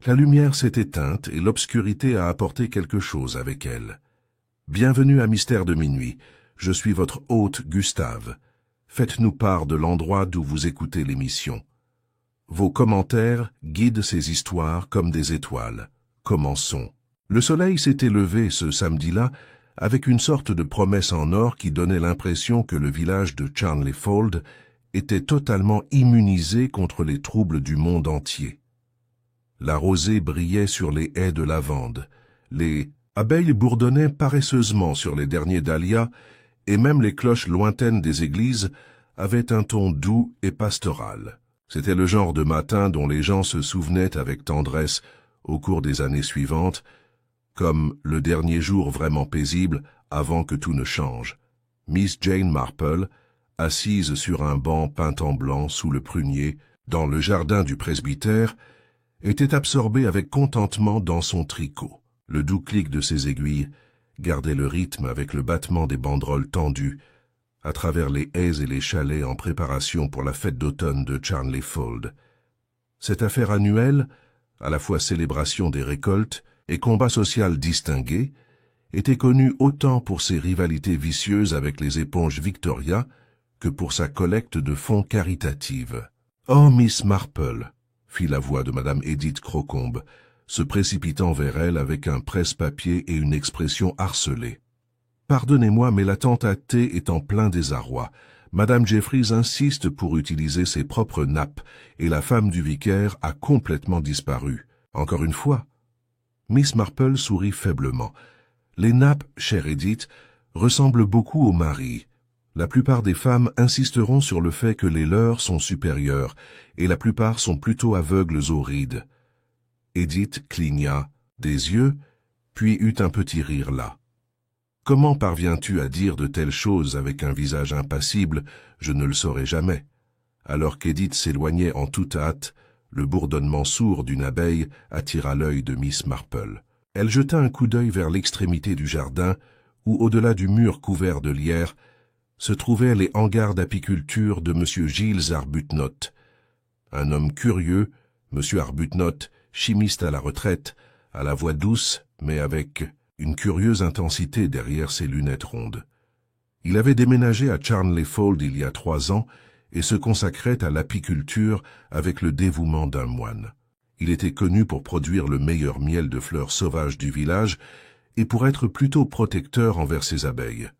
La lumière s'est éteinte et l'obscurité a apporté quelque chose avec elle. Bienvenue à Mystère de minuit. Je suis votre hôte Gustave. Faites-nous part de l'endroit d'où vous écoutez l'émission. Vos commentaires guident ces histoires comme des étoiles. Commençons. Le soleil s'était levé ce samedi-là avec une sorte de promesse en or qui donnait l'impression que le village de Charnley Fold était totalement immunisé contre les troubles du monde entier. La rosée brillait sur les haies de lavande, les abeilles bourdonnaient paresseusement sur les derniers dahlias, et même les cloches lointaines des églises avaient un ton doux et pastoral. C'était le genre de matin dont les gens se souvenaient avec tendresse au cours des années suivantes, comme le dernier jour vraiment paisible avant que tout ne change. Miss Jane Marple, assise sur un banc peint en blanc sous le prunier, dans le jardin du presbytère, était absorbée avec contentement dans son tricot. Le doux clic de ses aiguilles gardait le rythme avec le battement des banderoles tendues à travers les haies et les chalets en préparation pour la fête d'automne de Charnley Fold. Cette affaire annuelle, à la fois célébration des récoltes et combat social distingué, était connue autant pour ses rivalités vicieuses avec les éponges Victoria que pour sa collecte de fonds caritative. « Oh, Miss Marple !» fit la voix de Madame Edith Crocombe, se précipitant vers elle avec un presse-papier et une expression harcelée. « Pardonnez-moi, mais la tante à thé est en plein désarroi. Madame Jeffries insiste pour utiliser ses propres nappes, et la femme du vicaire a complètement disparu. Encore une fois. » Miss Marple sourit faiblement. « Les nappes, chère Edith, ressemblent beaucoup aux maris. La plupart des femmes insisteront sur le fait que les leurs sont supérieures, et la plupart sont plutôt aveugles aux rides. » Edith cligna des yeux, puis eut un petit rire las. « Comment parviens-tu à dire de telles choses avec un visage impassible? Je ne le saurai jamais. » Alors qu'Edith s'éloignait en toute hâte, le bourdonnement sourd d'une abeille attira l'œil de Miss Marple. Elle jeta un coup d'œil vers l'extrémité du jardin, où, au-delà du mur couvert de lierre, se trouvaient les hangars d'apiculture de M. Giles Arbuthnot. Un homme curieux, M. Arbuthnot, chimiste à la retraite, à la voix douce, mais avec une curieuse intensité derrière ses lunettes rondes. Il avait déménagé à Charnley Fold il y a 3 ans et se consacrait à l'apiculture avec le dévouement d'un moine. Il était connu pour produire le meilleur miel de fleurs sauvages du village et pour être plutôt protecteur envers ses abeilles.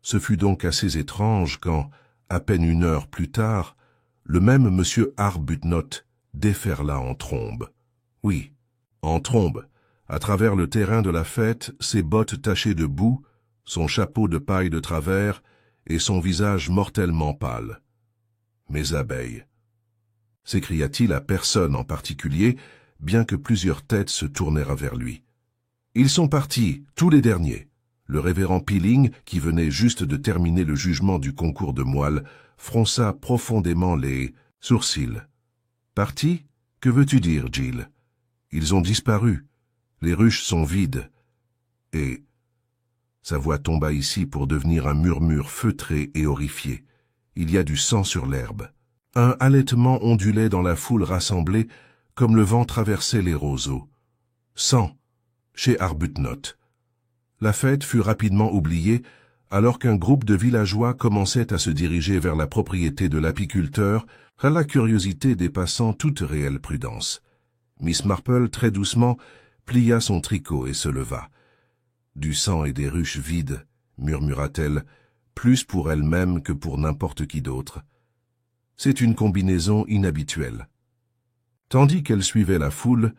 Ce fut donc assez étrange quand, à peine 1 heure plus tard, le même M. Arbuthnot déferla en trombe. Oui, en trombe, à travers le terrain de la fête, ses bottes tachées de boue, son chapeau de paille de travers et son visage mortellement pâle. « Mes abeilles !» s'écria-t-il à personne en particulier, bien que plusieurs têtes se tournèrent vers lui. « Ils sont partis, tous les derniers. » Le révérend Peeling, qui venait juste de terminer le jugement du concours de moelle, fronça profondément les sourcils. « Partis? Que veux-tu dire, Jill? Ils ont disparu. Les ruches sont vides. » Et sa voix tomba ici pour devenir un murmure feutré et horrifié. Il y a du sang sur l'herbe. Un halètement ondulait dans la foule rassemblée comme le vent traversait les roseaux. Sang, chez Arbuthnot. La fête fut rapidement oubliée alors qu'un groupe de villageois commençait à se diriger vers la propriété de l'apiculteur, à la curiosité dépassant toute réelle prudence. Miss Marple, très doucement, plia son tricot et se leva. « Du sang et des ruches vides, » murmura-t-elle, plus pour elle-même que pour n'importe qui d'autre. C'est une combinaison inhabituelle. Tandis qu'elle suivait la foule,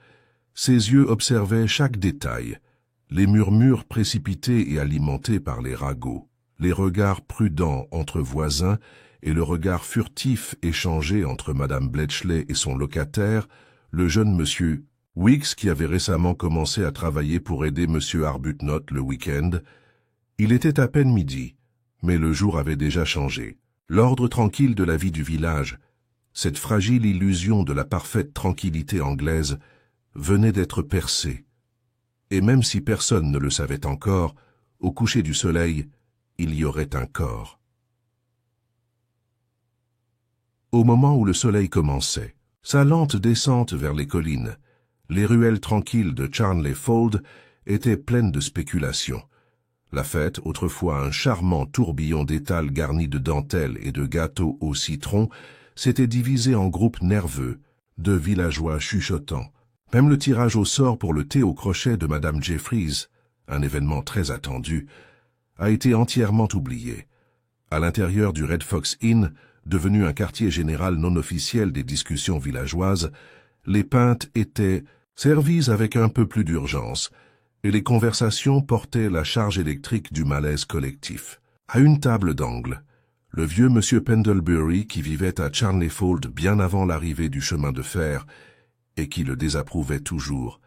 ses yeux observaient chaque détail, les murmures précipités et alimentés par les ragots, les regards prudents entre voisins et le regard furtif échangé entre Madame Bletchley et son locataire, le jeune monsieur Weeks qui avait récemment commencé à travailler pour aider monsieur Arbuthnot le week-end. Il était à peine midi, mais le jour avait déjà changé. L'ordre tranquille de la vie du village, cette fragile illusion de la parfaite tranquillité anglaise, venait d'être percée. Et même si personne ne le savait encore, au coucher du soleil, il y aurait un corps. Au moment où le soleil commençait, sa lente descente vers les collines, Les ruelles tranquilles de Charnley Fold étaient pleines de spéculations. La fête, autrefois un charmant tourbillon d'étals garnis de dentelles et de gâteaux au citron, s'était divisée en groupes nerveux, de villageois chuchotants. Même le tirage au sort pour le thé au crochet de Madame Jeffries, un événement très attendu, a été entièrement oublié. À l'intérieur du Red Fox Inn, devenu un quartier général non officiel des discussions villageoises, les pintes étaient servies avec un peu plus d'urgence, et les conversations portaient la charge électrique du malaise collectif. À une table d'angle, le vieux monsieur Pendlebury, qui vivait à Charnley Fold bien avant l'arrivée du chemin de fer, et qui le désapprouvait toujours,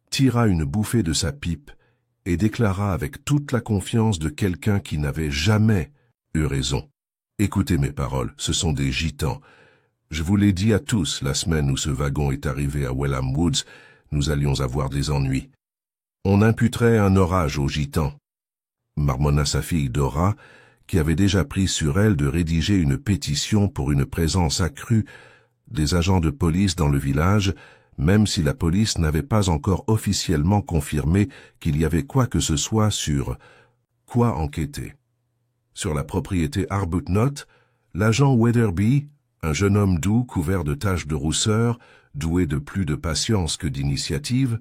tira une bouffée de sa pipe et déclara avec toute la confiance de quelqu'un qui n'avait jamais eu raison. « Écoutez mes paroles, ce sont des gitans. Je vous l'ai dit à tous, la semaine où ce wagon est arrivé à Welham Woods, nous allions avoir des ennuis. On imputerait un orage aux gitans. » Marmonna sa fille Dora, qui avait déjà pris sur elle de rédiger une pétition pour une présence accrue des agents de police dans le village, même si la police n'avait pas encore officiellement confirmé qu'il y avait quoi que ce soit sur quoi enquêter. Sur la propriété Arbuthnot, l'agent Weatherby, un jeune homme doux couvert de taches de rousseur, doué de plus de patience que d'initiative,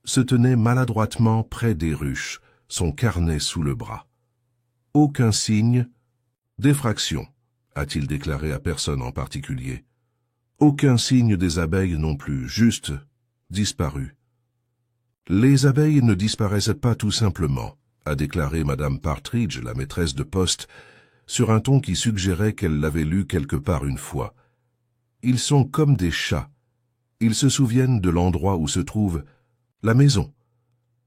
se tenait maladroitement près des ruches, son carnet sous le bras. « Aucun signe d'effraction », a-t-il déclaré à personne en particulier. « Aucun signe des abeilles non plus, juste disparu. »« Les abeilles ne disparaissent pas tout simplement », a déclaré Madame Partridge, la maîtresse de poste, sur un ton qui suggérait qu'elle l'avait lu quelque part une fois. « Ils sont comme des chats. Ils se souviennent de l'endroit où se trouve la maison. »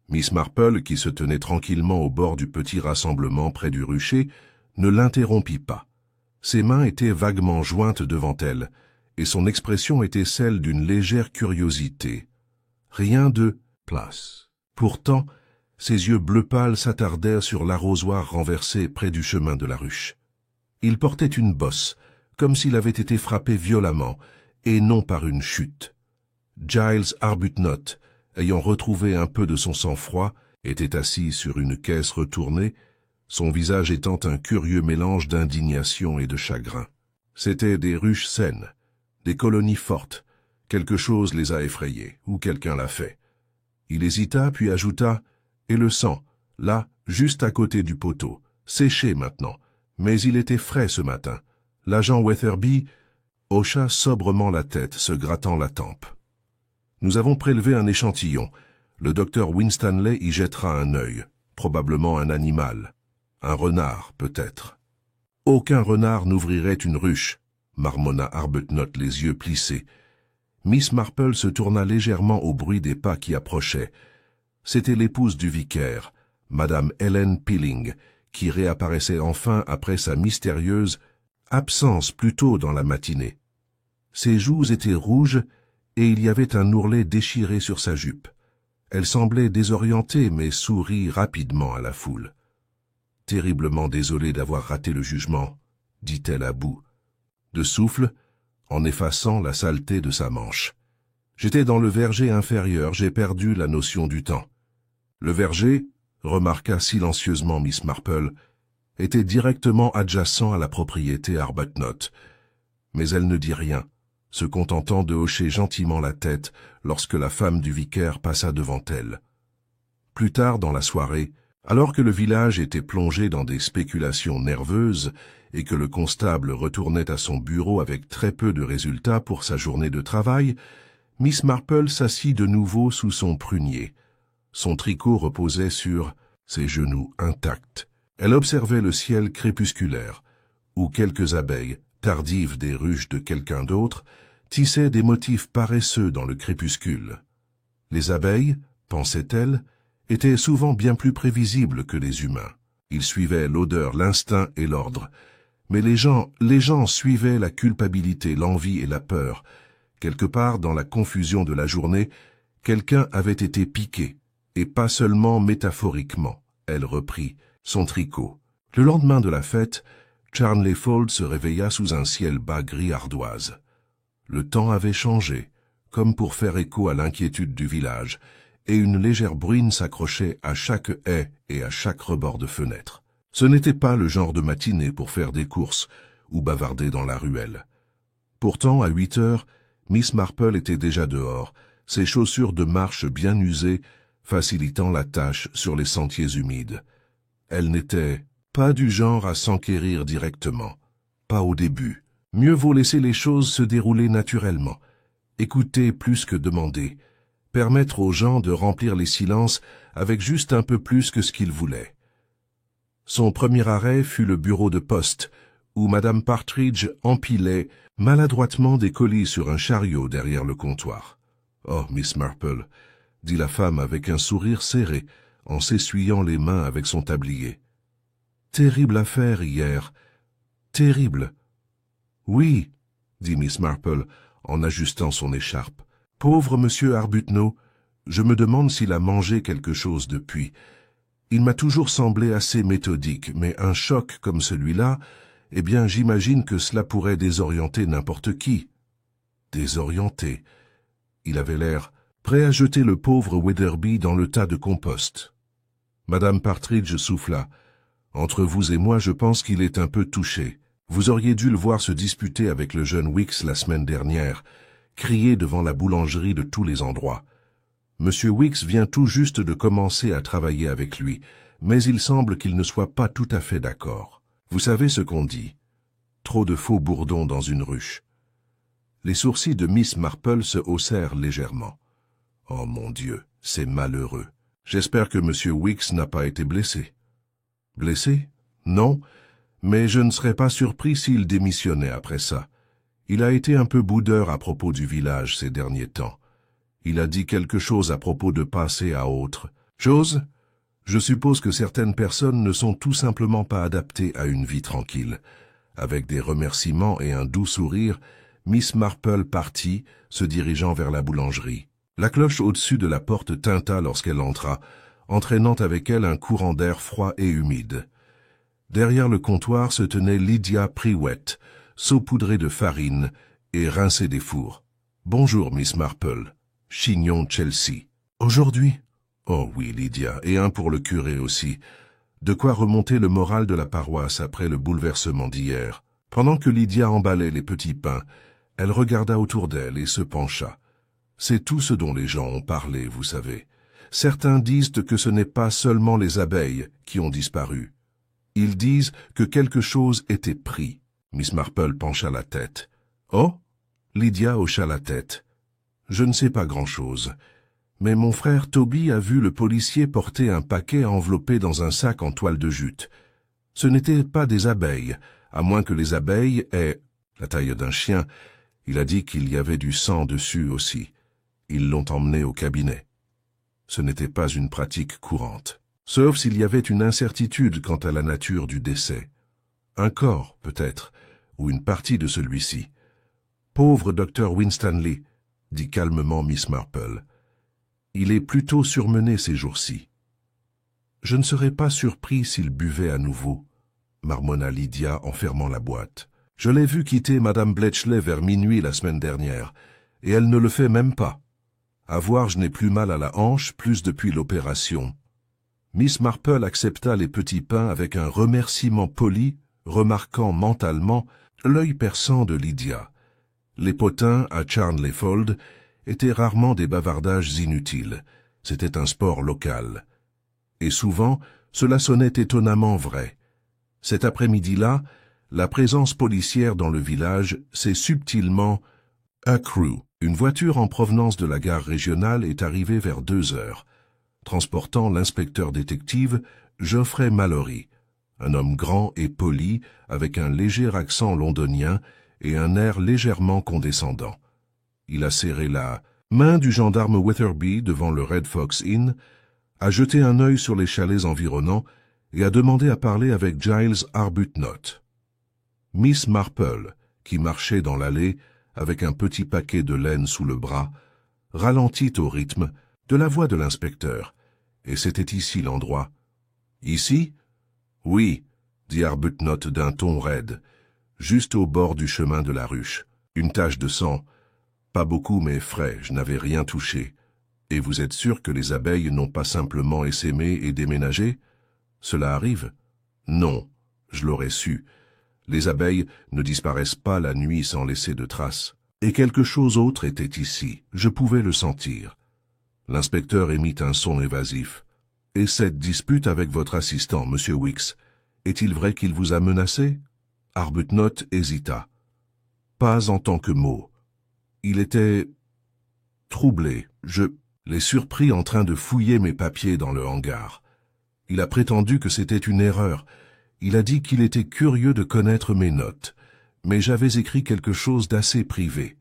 Miss Marple, qui se tenait tranquillement au bord du petit rassemblement près du rucher, ne l'interrompit pas. Ses mains étaient vaguement jointes devant elle, et son expression était celle d'une légère curiosité. Rien de place. Pourtant, ses yeux bleu pâle s'attardèrent sur l'arrosoir renversé près du chemin de la ruche. Il portait une bosse, comme s'il avait été frappé violemment, et non par une chute. Giles Arbuthnot, ayant retrouvé un peu de son sang-froid, était assis sur une caisse retournée, son visage étant un curieux mélange d'indignation et de chagrin. C'étaient des ruches saines, des colonies fortes. Quelque chose les a effrayés, ou quelqu'un l'a fait. Il hésita, puis ajouta « Et le sang, là, juste à côté du poteau, séché maintenant, mais il était frais ce matin. » L'agent Weatherby hocha sobrement la tête, se grattant la tempe. « Nous avons prélevé un échantillon. Le docteur Winstanley y jettera un œil, probablement un animal. Un renard, peut-être. »« Aucun renard n'ouvrirait une ruche, » marmonna Arbuthnot les yeux plissés. Miss Marple se tourna légèrement au bruit des pas qui approchaient. C'était l'épouse du vicaire, Madame Helen Pilling, qui réapparaissait enfin après sa mystérieuse absence plus tôt dans la matinée. Ses joues étaient rouges et il y avait un ourlet déchiré sur sa jupe. Elle semblait désorientée mais sourit rapidement à la foule. « Terriblement désolée d'avoir raté le jugement, » dit-elle à bout, de souffle, en effaçant la saleté de sa manche. « J'étais dans le verger inférieur, j'ai perdu la notion du temps. » Le verger, remarqua silencieusement Miss Marple, était directement adjacent à la propriété Arbuthnot, mais elle ne dit rien, se contentant de hocher gentiment la tête lorsque la femme du vicaire passa devant elle. Plus tard dans la soirée, alors que le village était plongé dans des spéculations nerveuses et que le constable retournait à son bureau avec très peu de résultats pour sa journée de travail, Miss Marple s'assit de nouveau sous son prunier. Son tricot reposait sur ses genoux intacts. Elle observait le ciel crépusculaire, où quelques abeilles, tardives des ruches de quelqu'un d'autre, tissaient des motifs paresseux dans le crépuscule. Les abeilles, pensait-elle, étaient souvent bien plus prévisibles que les humains. Ils suivaient l'odeur, l'instinct et l'ordre. Mais les gens suivaient la culpabilité, l'envie et la peur. Quelque part dans la confusion de la journée, quelqu'un avait été piqué, et pas seulement métaphoriquement. Elle reprit son tricot. Le lendemain de la fête, Charnley Fold se réveilla sous un ciel bas gris ardoise. Le temps avait changé, comme pour faire écho à l'inquiétude du village, et une légère bruine s'accrochait à chaque haie et à chaque rebord de fenêtre. Ce n'était pas le genre de matinée pour faire des courses ou bavarder dans la ruelle. Pourtant, à 8 heures, Miss Marple était déjà dehors, ses chaussures de marche bien usées, facilitant la tâche sur les sentiers humides. Elle n'était pas du genre à s'enquérir directement, pas au début. Mieux vaut laisser les choses se dérouler naturellement, écouter plus que demander, permettre aux gens de remplir les silences avec juste un peu plus que ce qu'ils voulaient. Son premier arrêt fut le bureau de poste, où Madame Partridge empilait maladroitement des colis sur un chariot derrière le comptoir. « Oh, Miss Marple !» dit la femme avec un sourire serré, en s'essuyant les mains avec son tablier. « Terrible affaire hier. Terrible. »« Oui, » dit Miss Marple, en ajustant son écharpe. « Pauvre monsieur Arbuthnot, je me demande s'il a mangé quelque chose depuis. Il m'a toujours semblé assez méthodique, mais un choc comme celui-là, eh bien, j'imagine que cela pourrait désorienter n'importe qui. » Désorienter. Il avait l'air prêt à jeter le pauvre Weatherby dans le tas de compost. Madame Partridge souffla. « Entre vous et moi, je pense qu'il est un peu touché. Vous auriez dû le voir se disputer avec le jeune Wicks la semaine dernière, crier devant la boulangerie de tous les endroits. Monsieur Wicks vient tout juste de commencer à travailler avec lui, mais il semble qu'il ne soit pas tout à fait d'accord. Vous savez ce qu'on dit. Trop de faux bourdons dans une ruche. » Les sourcils de Miss Marple se haussèrent légèrement. « Oh mon Dieu, c'est malheureux. J'espère que Monsieur Wicks n'a pas été blessé. »« Blessé? Non, mais je ne serais pas surpris s'il démissionnait après ça. Il a été un peu boudeur à propos du village ces derniers temps. Il a dit quelque chose à propos de passer à autre chose. Je suppose que certaines personnes ne sont tout simplement pas adaptées à une vie tranquille. » Avec des remerciements et un doux sourire, Miss Marple partit, se dirigeant vers la boulangerie. La cloche au-dessus de la porte tinta lorsqu'elle entra, entraînant avec elle un courant d'air froid et humide. Derrière le comptoir se tenait Lydia Priwett, saupoudrée de farine et rincée des fours. « Bonjour, Miss Marple. Chignon Chelsea. Aujourd'hui? »« Oh oui, Lydia, et un pour le curé aussi. De quoi remonter le moral de la paroisse après le bouleversement d'hier. » Pendant que Lydia emballait les petits pains, elle regarda autour d'elle et se pencha. C'est tout ce dont les gens ont parlé, vous savez. Certains disent que ce n'est pas seulement les abeilles qui ont disparu. Ils disent que quelque chose était pris. Miss Marple pencha la tête. « Oh » Lydia hocha la tête. « Je ne sais pas grand-chose. Mais mon frère Toby a vu le policier porter un paquet enveloppé dans un sac en toile de jute. Ce n'était pas des abeilles, à moins que les abeilles aient la taille d'un chien. Il a dit qu'il y avait du sang dessus aussi. Ils l'ont emmené au cabinet. Ce n'était pas une pratique courante, sauf s'il y avait une incertitude quant à la nature du décès. Un corps, peut-être, ou une partie de celui-ci. Pauvre Dr. Winstanley, dit calmement Miss Marple. Il est plutôt surmené ces jours-ci. Je ne serais pas surpris s'il buvait à nouveau, marmonna Lydia en fermant la boîte. Je l'ai vu quitter Madame Bletchley vers minuit la semaine dernière, et elle ne le fait même pas. À voir, je n'ai plus mal à la hanche, plus depuis l'opération. Miss Marple accepta les petits pains avec un remerciement poli, remarquant mentalement l'œil perçant de Lydia. Les potins à Charnley Fold étaient rarement des bavardages inutiles. C'était un sport local. Et souvent, cela sonnait étonnamment vrai. Cet après-midi-là, la présence policière dans le village s'est subtilement accrue. Une voiture en provenance de la gare régionale est arrivée vers 2 heures, transportant l'inspecteur détective Geoffrey Mallory, un homme grand et poli avec un léger accent londonien et un air légèrement condescendant. Il a serré la main du gendarme Weatherby devant le Red Fox Inn, a jeté un œil sur les chalets environnants et a demandé à parler avec Giles Arbuthnot. Miss Marple, qui marchait dans l'allée avec un petit paquet de laine sous le bras, ralentit au rythme de la voix de l'inspecteur, et c'était ici l'endroit. « Ici? »« Oui, » dit Arbuthnot d'un ton raide, juste au bord du chemin de la ruche. « Une tache de sang. Pas beaucoup, mais frais, je n'avais rien touché. Et vous êtes sûr que les abeilles n'ont pas simplement essaimé et déménagé? Cela arrive? Non, je l'aurais su. Les abeilles ne disparaissent pas la nuit sans laisser de traces. Et quelque chose autre était ici, je pouvais le sentir. L'inspecteur émit un son évasif. Et cette dispute avec votre assistant, Monsieur Weeks, est-il vrai qu'il vous a menacé? Arbuthnot hésita. Pas en tant que mot. Il était troublé. Je l'ai surpris en train de fouiller mes papiers dans le hangar. Il a prétendu que c'était une erreur. Il a dit qu'il était curieux de connaître mes notes, mais j'avais écrit quelque chose d'assez privé.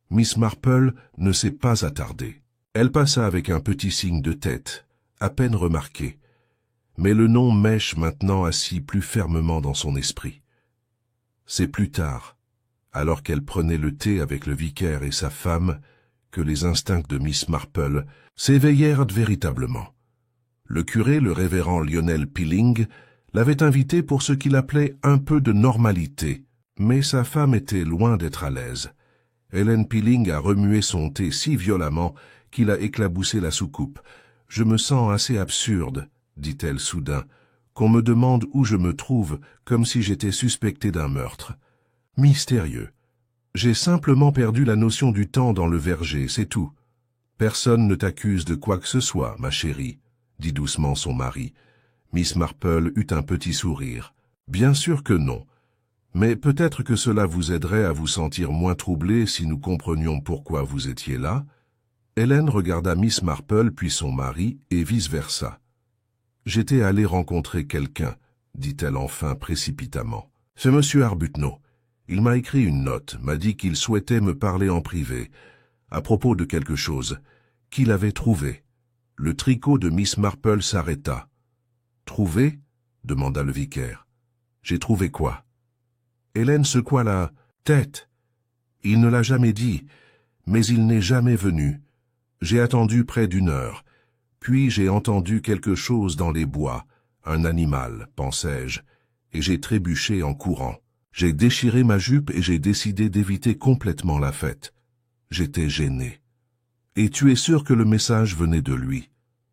Miss Marple ne s'est pas attardée. Elle passa avec un petit signe de tête, à peine remarqué. Mais le nom Mèche maintenant assis plus fermement dans son esprit. C'est plus tard, alors qu'elle prenait le thé avec le vicaire et sa femme, que les instincts de Miss Marple s'éveillèrent véritablement. Le curé, le révérend Lionel Pilling, l'avait invité pour ce qu'il appelait un peu de normalité, mais sa femme était loin d'être à l'aise. Helen Pilling a remué son thé si violemment qu'il a éclaboussé la soucoupe. « Je me sens assez absurde, » dit-elle soudain, « qu'on me demande où je me trouve, comme si j'étais suspecté d'un meurtre. Mystérieux. J'ai simplement perdu la notion du temps dans le verger, c'est tout. Personne ne t'accuse de quoi que ce soit, ma chérie, » dit doucement son mari. Miss Marple eut un petit sourire. « Bien sûr que non. Mais peut-être que cela vous aiderait à vous sentir moins troublé si nous comprenions pourquoi vous étiez là. » Hélène regarda Miss Marple puis son mari, et vice-versa. « J'étais allée rencontrer quelqu'un, » dit-elle enfin précipitamment. « C'est Monsieur Arbuthnot. Il m'a écrit une note, m'a dit qu'il souhaitait me parler en privé, à propos de quelque chose, qu'il avait trouvé. » Le tricot de Miss Marple s'arrêta. « Trouvé ?» demanda le vicaire. « J'ai trouvé quoi ?» Hélène secoua la tête. « Il ne l'a jamais dit, mais il n'est jamais venu. J'ai attendu près d'1 heure. Puis j'ai entendu quelque chose dans les bois, un animal, pensai-je, et j'ai trébuché en courant. J'ai déchiré ma jupe et j'ai décidé d'éviter complètement la fête. J'étais gêné. « Et tu es sûr que le message venait de lui ?»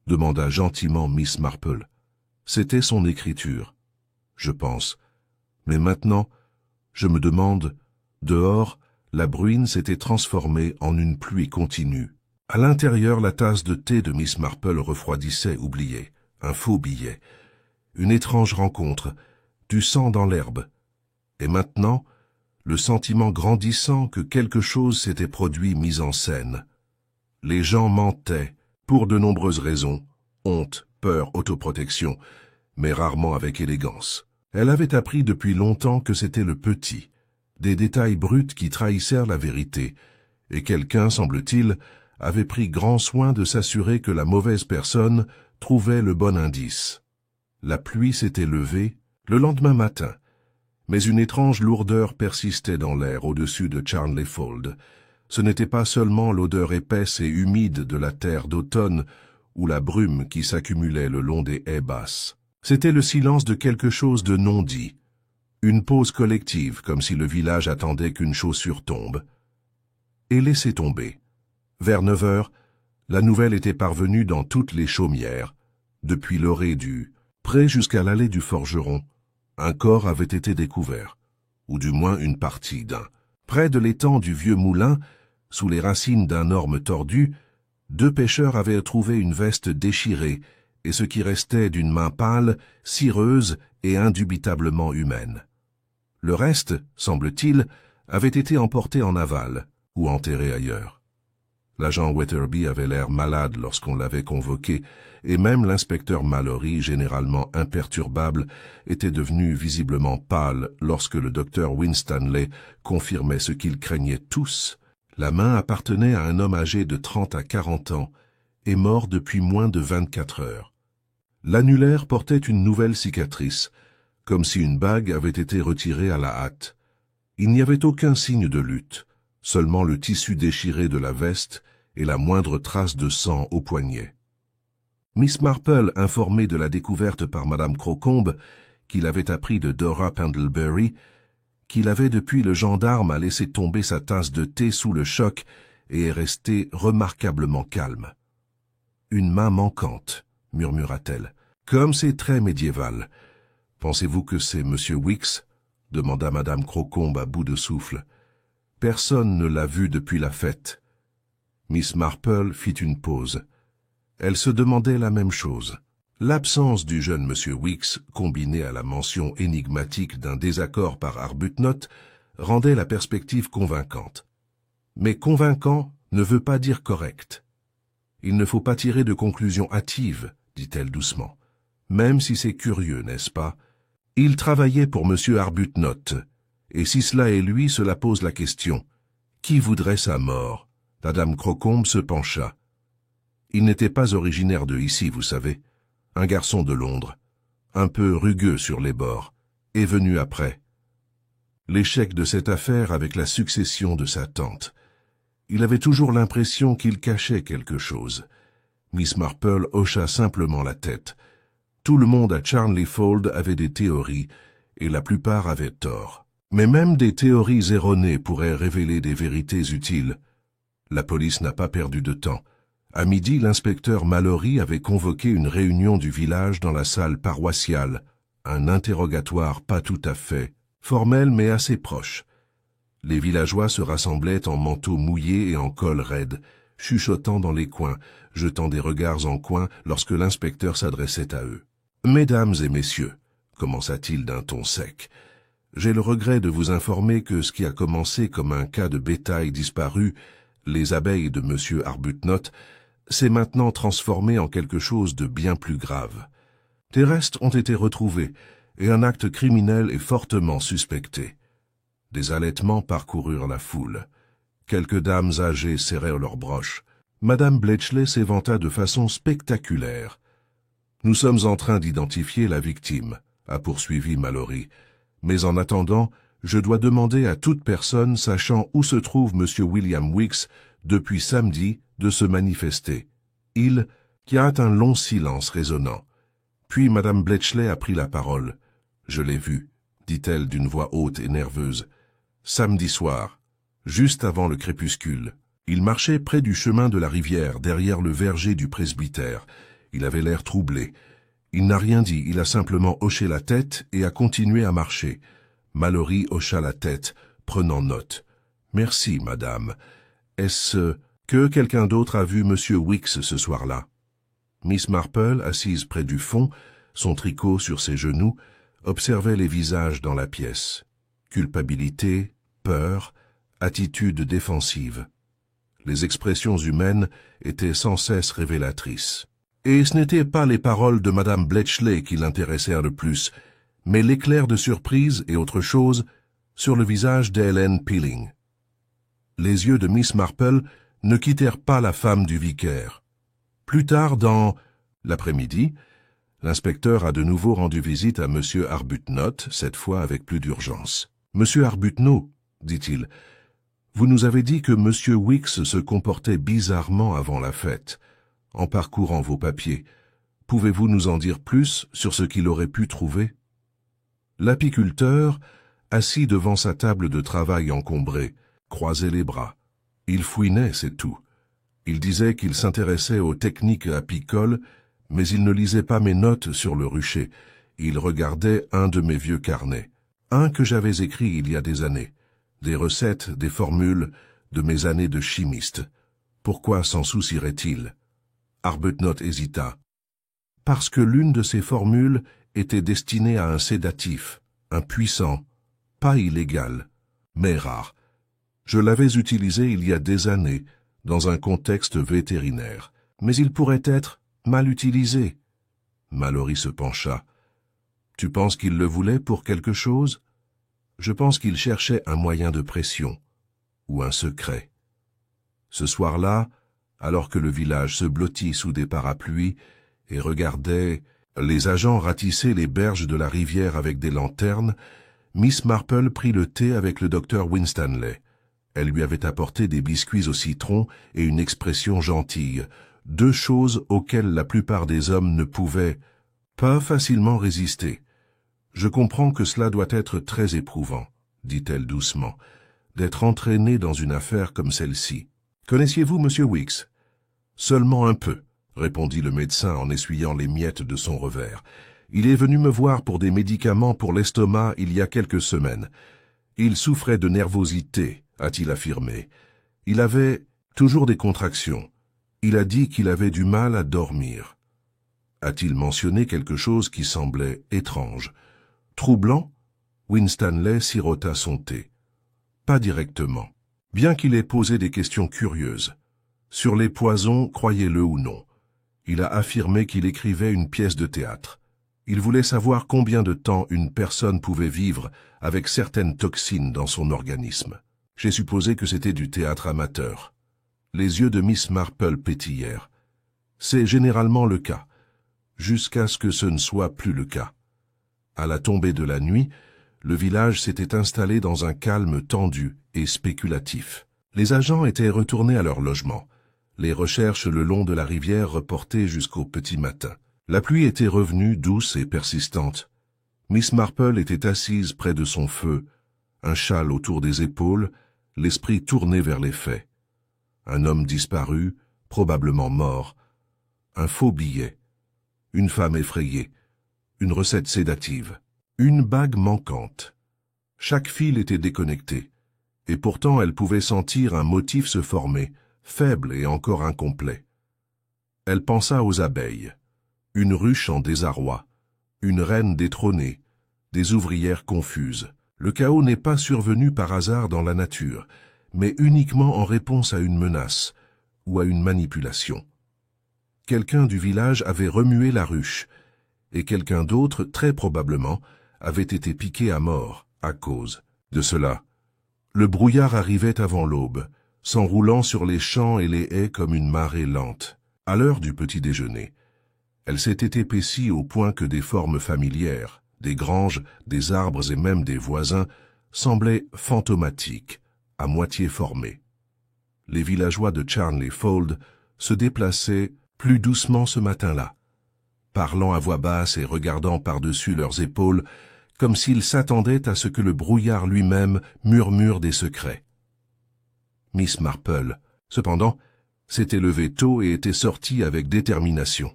demanda gentiment Miss Marple. « C'était son écriture, je pense. Mais maintenant, je me demande, dehors, la bruine s'était transformée en une pluie continue. À l'intérieur, la tasse de thé de Miss Marple refroidissait, oubliée, un faux billet. Une étrange rencontre, du sang dans l'herbe. Et maintenant, le sentiment grandissant que quelque chose s'était produit mis en scène. Les gens mentaient, pour de nombreuses raisons, honte, peur, autoprotection, mais rarement avec élégance. Elle avait appris depuis longtemps que c'était le petit, des détails bruts qui trahissèrent la vérité, et quelqu'un, semble-t-il, avait pris grand soin de s'assurer que la mauvaise personne trouvait le bon indice. La pluie s'était levée le lendemain matin, mais une étrange lourdeur persistait dans l'air au-dessus de Charnley Fold. Ce n'était pas seulement l'odeur épaisse et humide de la terre d'automne ou la brume qui s'accumulait le long des haies basses. C'était le silence de quelque chose de non dit, une pause collective comme si le village attendait qu'une chaussure tombe. Et laissait tomber. Vers 9 heures, la nouvelle était parvenue dans toutes les chaumières, depuis l'orée du pré jusqu'à l'allée du forgeron. Un corps avait été découvert, ou du moins une partie d'un. Près de l'étang du vieux moulin, sous les racines d'un orme tordu, 2 pêcheurs avaient trouvé une veste déchirée et ce qui restait d'une main pâle, cireuse et indubitablement humaine. Le reste, semble-t-il, avait été emporté en aval ou enterré ailleurs. L'agent Weatherby avait l'air malade lorsqu'on l'avait convoqué, et même l'inspecteur Mallory, généralement imperturbable, était devenu visiblement pâle lorsque le docteur Winstanley confirmait ce qu'ils craignaient tous. La main appartenait à un homme âgé de 30 à 40 ans et mort depuis moins de 24 heures. L'annulaire portait une nouvelle cicatrice, comme si une bague avait été retirée à la hâte. Il n'y avait aucun signe de lutte, seulement le tissu déchiré de la veste et la moindre trace de sang au poignet. Miss Marple, informée de la découverte par Madame Crocombe, qu'il avait appris de Dora Pendlebury, qu'il avait depuis le gendarme a laissé tomber sa tasse de thé sous le choc et est resté remarquablement calme. « Une main manquante », murmura-t-elle. « Comme c'est très médiéval. Pensez-vous que c'est M. Wicks ?» demanda Madame Crocombe à bout de souffle. « Personne ne l'a vu depuis la fête. » Miss Marple fit une pause. Elle se demandait la même chose. L'absence du jeune M. Wicks, combinée à la mention énigmatique d'un désaccord par Arbuthnot, rendait la perspective convaincante. Mais convaincant ne veut pas dire correct. Il ne faut pas tirer de conclusions hâtives, dit-elle doucement. Même si c'est curieux, n'est-ce pas? Il travaillait pour M. Arbuthnot, et si cela est lui, cela pose la question. Qui voudrait sa mort? Madame Crocombe se pencha. Il n'était pas originaire de ici, vous savez. Un garçon de Londres, un peu rugueux sur les bords, est venu après. L'échec de cette affaire avec la succession de sa tante. Il avait toujours l'impression qu'il cachait quelque chose. Miss Marple hocha simplement la tête. Tout le monde à Charnleyfold avait des théories, et la plupart avaient tort. Mais même des théories erronées pourraient révéler des vérités utiles. La police n'a pas perdu de temps. À midi, l'inspecteur Mallory avait convoqué une réunion du village dans la salle paroissiale, un interrogatoire pas tout à fait formel mais assez proche. Les villageois se rassemblaient en manteaux mouillés et en col raide, chuchotant dans les coins, jetant des regards en coin lorsque l'inspecteur s'adressait à eux. « Mesdames et messieurs, » commença-t-il d'un ton sec, « j'ai le regret de vous informer que ce qui a commencé comme un cas de bétail disparu, les abeilles de M. Arbuthnot, s'est maintenant transformé en quelque chose de bien plus grave. Des restes ont été retrouvés, et un acte criminel est fortement suspecté. » Des halètements parcoururent la foule. Quelques dames âgées serrèrent leurs broches. Madame Bletchley s'éventa de façon spectaculaire. « Nous sommes en train d'identifier la victime, » a poursuivi Mallory. « Mais en attendant, je dois demander à toute personne sachant où se trouve M. William Wicks depuis samedi de se manifester. » Il y a un long silence résonnant. Puis Madame Bletchley a pris la parole. « Je l'ai vu, » dit-elle d'une voix haute et nerveuse. « Samedi soir, juste avant le crépuscule. Il marchait près du chemin de la rivière, derrière le verger du presbytère. Il avait l'air troublé. Il n'a rien dit, il a simplement hoché la tête et a continué à marcher. » Mallory hocha la tête, prenant note. « Merci, madame. Est-ce que quelqu'un d'autre a vu M. Wicks ce soir-là » Miss Marple, assise près du fond, son tricot sur ses genoux, observait les visages dans la pièce. Culpabilité, peur, attitude défensive. Les expressions humaines étaient sans cesse révélatrices. Et ce n'étaient pas les paroles de Madame Bletchley qui l'intéressèrent le plus, mais l'éclair de surprise et autre chose sur le visage d'Helen Peeling. Les yeux de Miss Marple ne quittèrent pas la femme du vicaire. Plus tard dans l'après-midi, l'inspecteur a de nouveau rendu visite à M. Arbuthnot, cette fois avec plus d'urgence. « Monsieur Arbuthnot, dit-il, vous nous avez dit que M. Wicks se comportait bizarrement avant la fête. En parcourant vos papiers, pouvez-vous nous en dire plus sur ce qu'il aurait pu trouver ?» L'apiculteur, assis devant sa table de travail encombrée, croisait les bras. Il fouinait, c'est tout. Il disait qu'il s'intéressait aux techniques apicoles, mais il ne lisait pas mes notes sur le rucher. Il regardait un de mes vieux carnets, un que j'avais écrit il y a des années, des recettes, des formules de mes années de chimiste. Pourquoi s'en soucierait-il? Arbuthnot hésita. Parce que l'une de ces formules était destinée à un sédatif, un puissant, pas illégal, mais rare. Je l'avais utilisé il y a des années, dans un contexte vétérinaire, mais il pourrait être mal utilisé. Mallory se pencha. « Tu penses qu'il le voulait pour quelque chose ?» Je pense qu'il cherchait un moyen de pression, ou un secret. Ce soir-là, alors que le village se blottit sous des parapluies et regardait les agents ratisser les berges de la rivière avec des lanternes, Miss Marple prit le thé avec le docteur Winstanley. Elle lui avait apporté des biscuits au citron et une expression gentille, deux choses auxquelles la plupart des hommes ne pouvaient pas facilement résister. « Je comprends que cela doit être très éprouvant, » dit-elle doucement, d'être entraîné dans une affaire comme celle-ci. Connaissiez-vous Monsieur Weeks? Seulement un peu, répondit le médecin en essuyant les miettes de son revers. Il est venu me voir pour des médicaments pour l'estomac il y a quelques semaines. Il souffrait de nervosité, a-t-il affirmé. Il avait toujours des contractions. Il a dit qu'il avait du mal à dormir. A-t-il mentionné quelque chose qui semblait étrange? Troublant? Winstanley sirota son thé. Pas directement, bien qu'il ait posé des questions curieuses. Sur les poisons, croyez-le ou non. Il a affirmé qu'il écrivait une pièce de théâtre. Il voulait savoir combien de temps une personne pouvait vivre avec certaines toxines dans son organisme. J'ai supposé que c'était du théâtre amateur. Les yeux de Miss Marple pétillèrent. C'est généralement le cas, jusqu'à ce que ce ne soit plus le cas. À la tombée de la nuit, le village s'était installé dans un calme tendu et spéculatif. Les agents étaient retournés à leur logement. Les recherches le long de la rivière reportées jusqu'au petit matin. La pluie était revenue douce et persistante. Miss Marple était assise près de son feu, un châle autour des épaules, l'esprit tourné vers les faits. Un homme disparu, probablement mort, un faux billet, une femme effrayée, une recette sédative, une bague manquante. Chaque fil était déconnecté, et pourtant elle pouvait sentir un motif se former, faible et encore incomplet. Elle pensa aux abeilles, une ruche en désarroi, une reine détrônée, des ouvrières confuses. Le chaos n'est pas survenu par hasard dans la nature, mais uniquement en réponse à une menace ou à une manipulation. Quelqu'un du village avait remué la ruche, et quelqu'un d'autre, très probablement, avait été piqué à mort à cause de cela. Le brouillard arrivait avant l'aube, s'enroulant sur les champs et les haies comme une marée lente. À l'heure du petit déjeuner, elle s'était épaissie au point que des formes familières, des granges, des arbres et même des voisins, semblaient fantomatiques, à moitié formés. Les villageois de Charnley Fold se déplaçaient plus doucement ce matin-là, parlant à voix basse et regardant par-dessus leurs épaules, comme s'ils s'attendaient à ce que le brouillard lui-même murmure des secrets. Miss Marple, cependant, s'était levée tôt et était sortie avec détermination.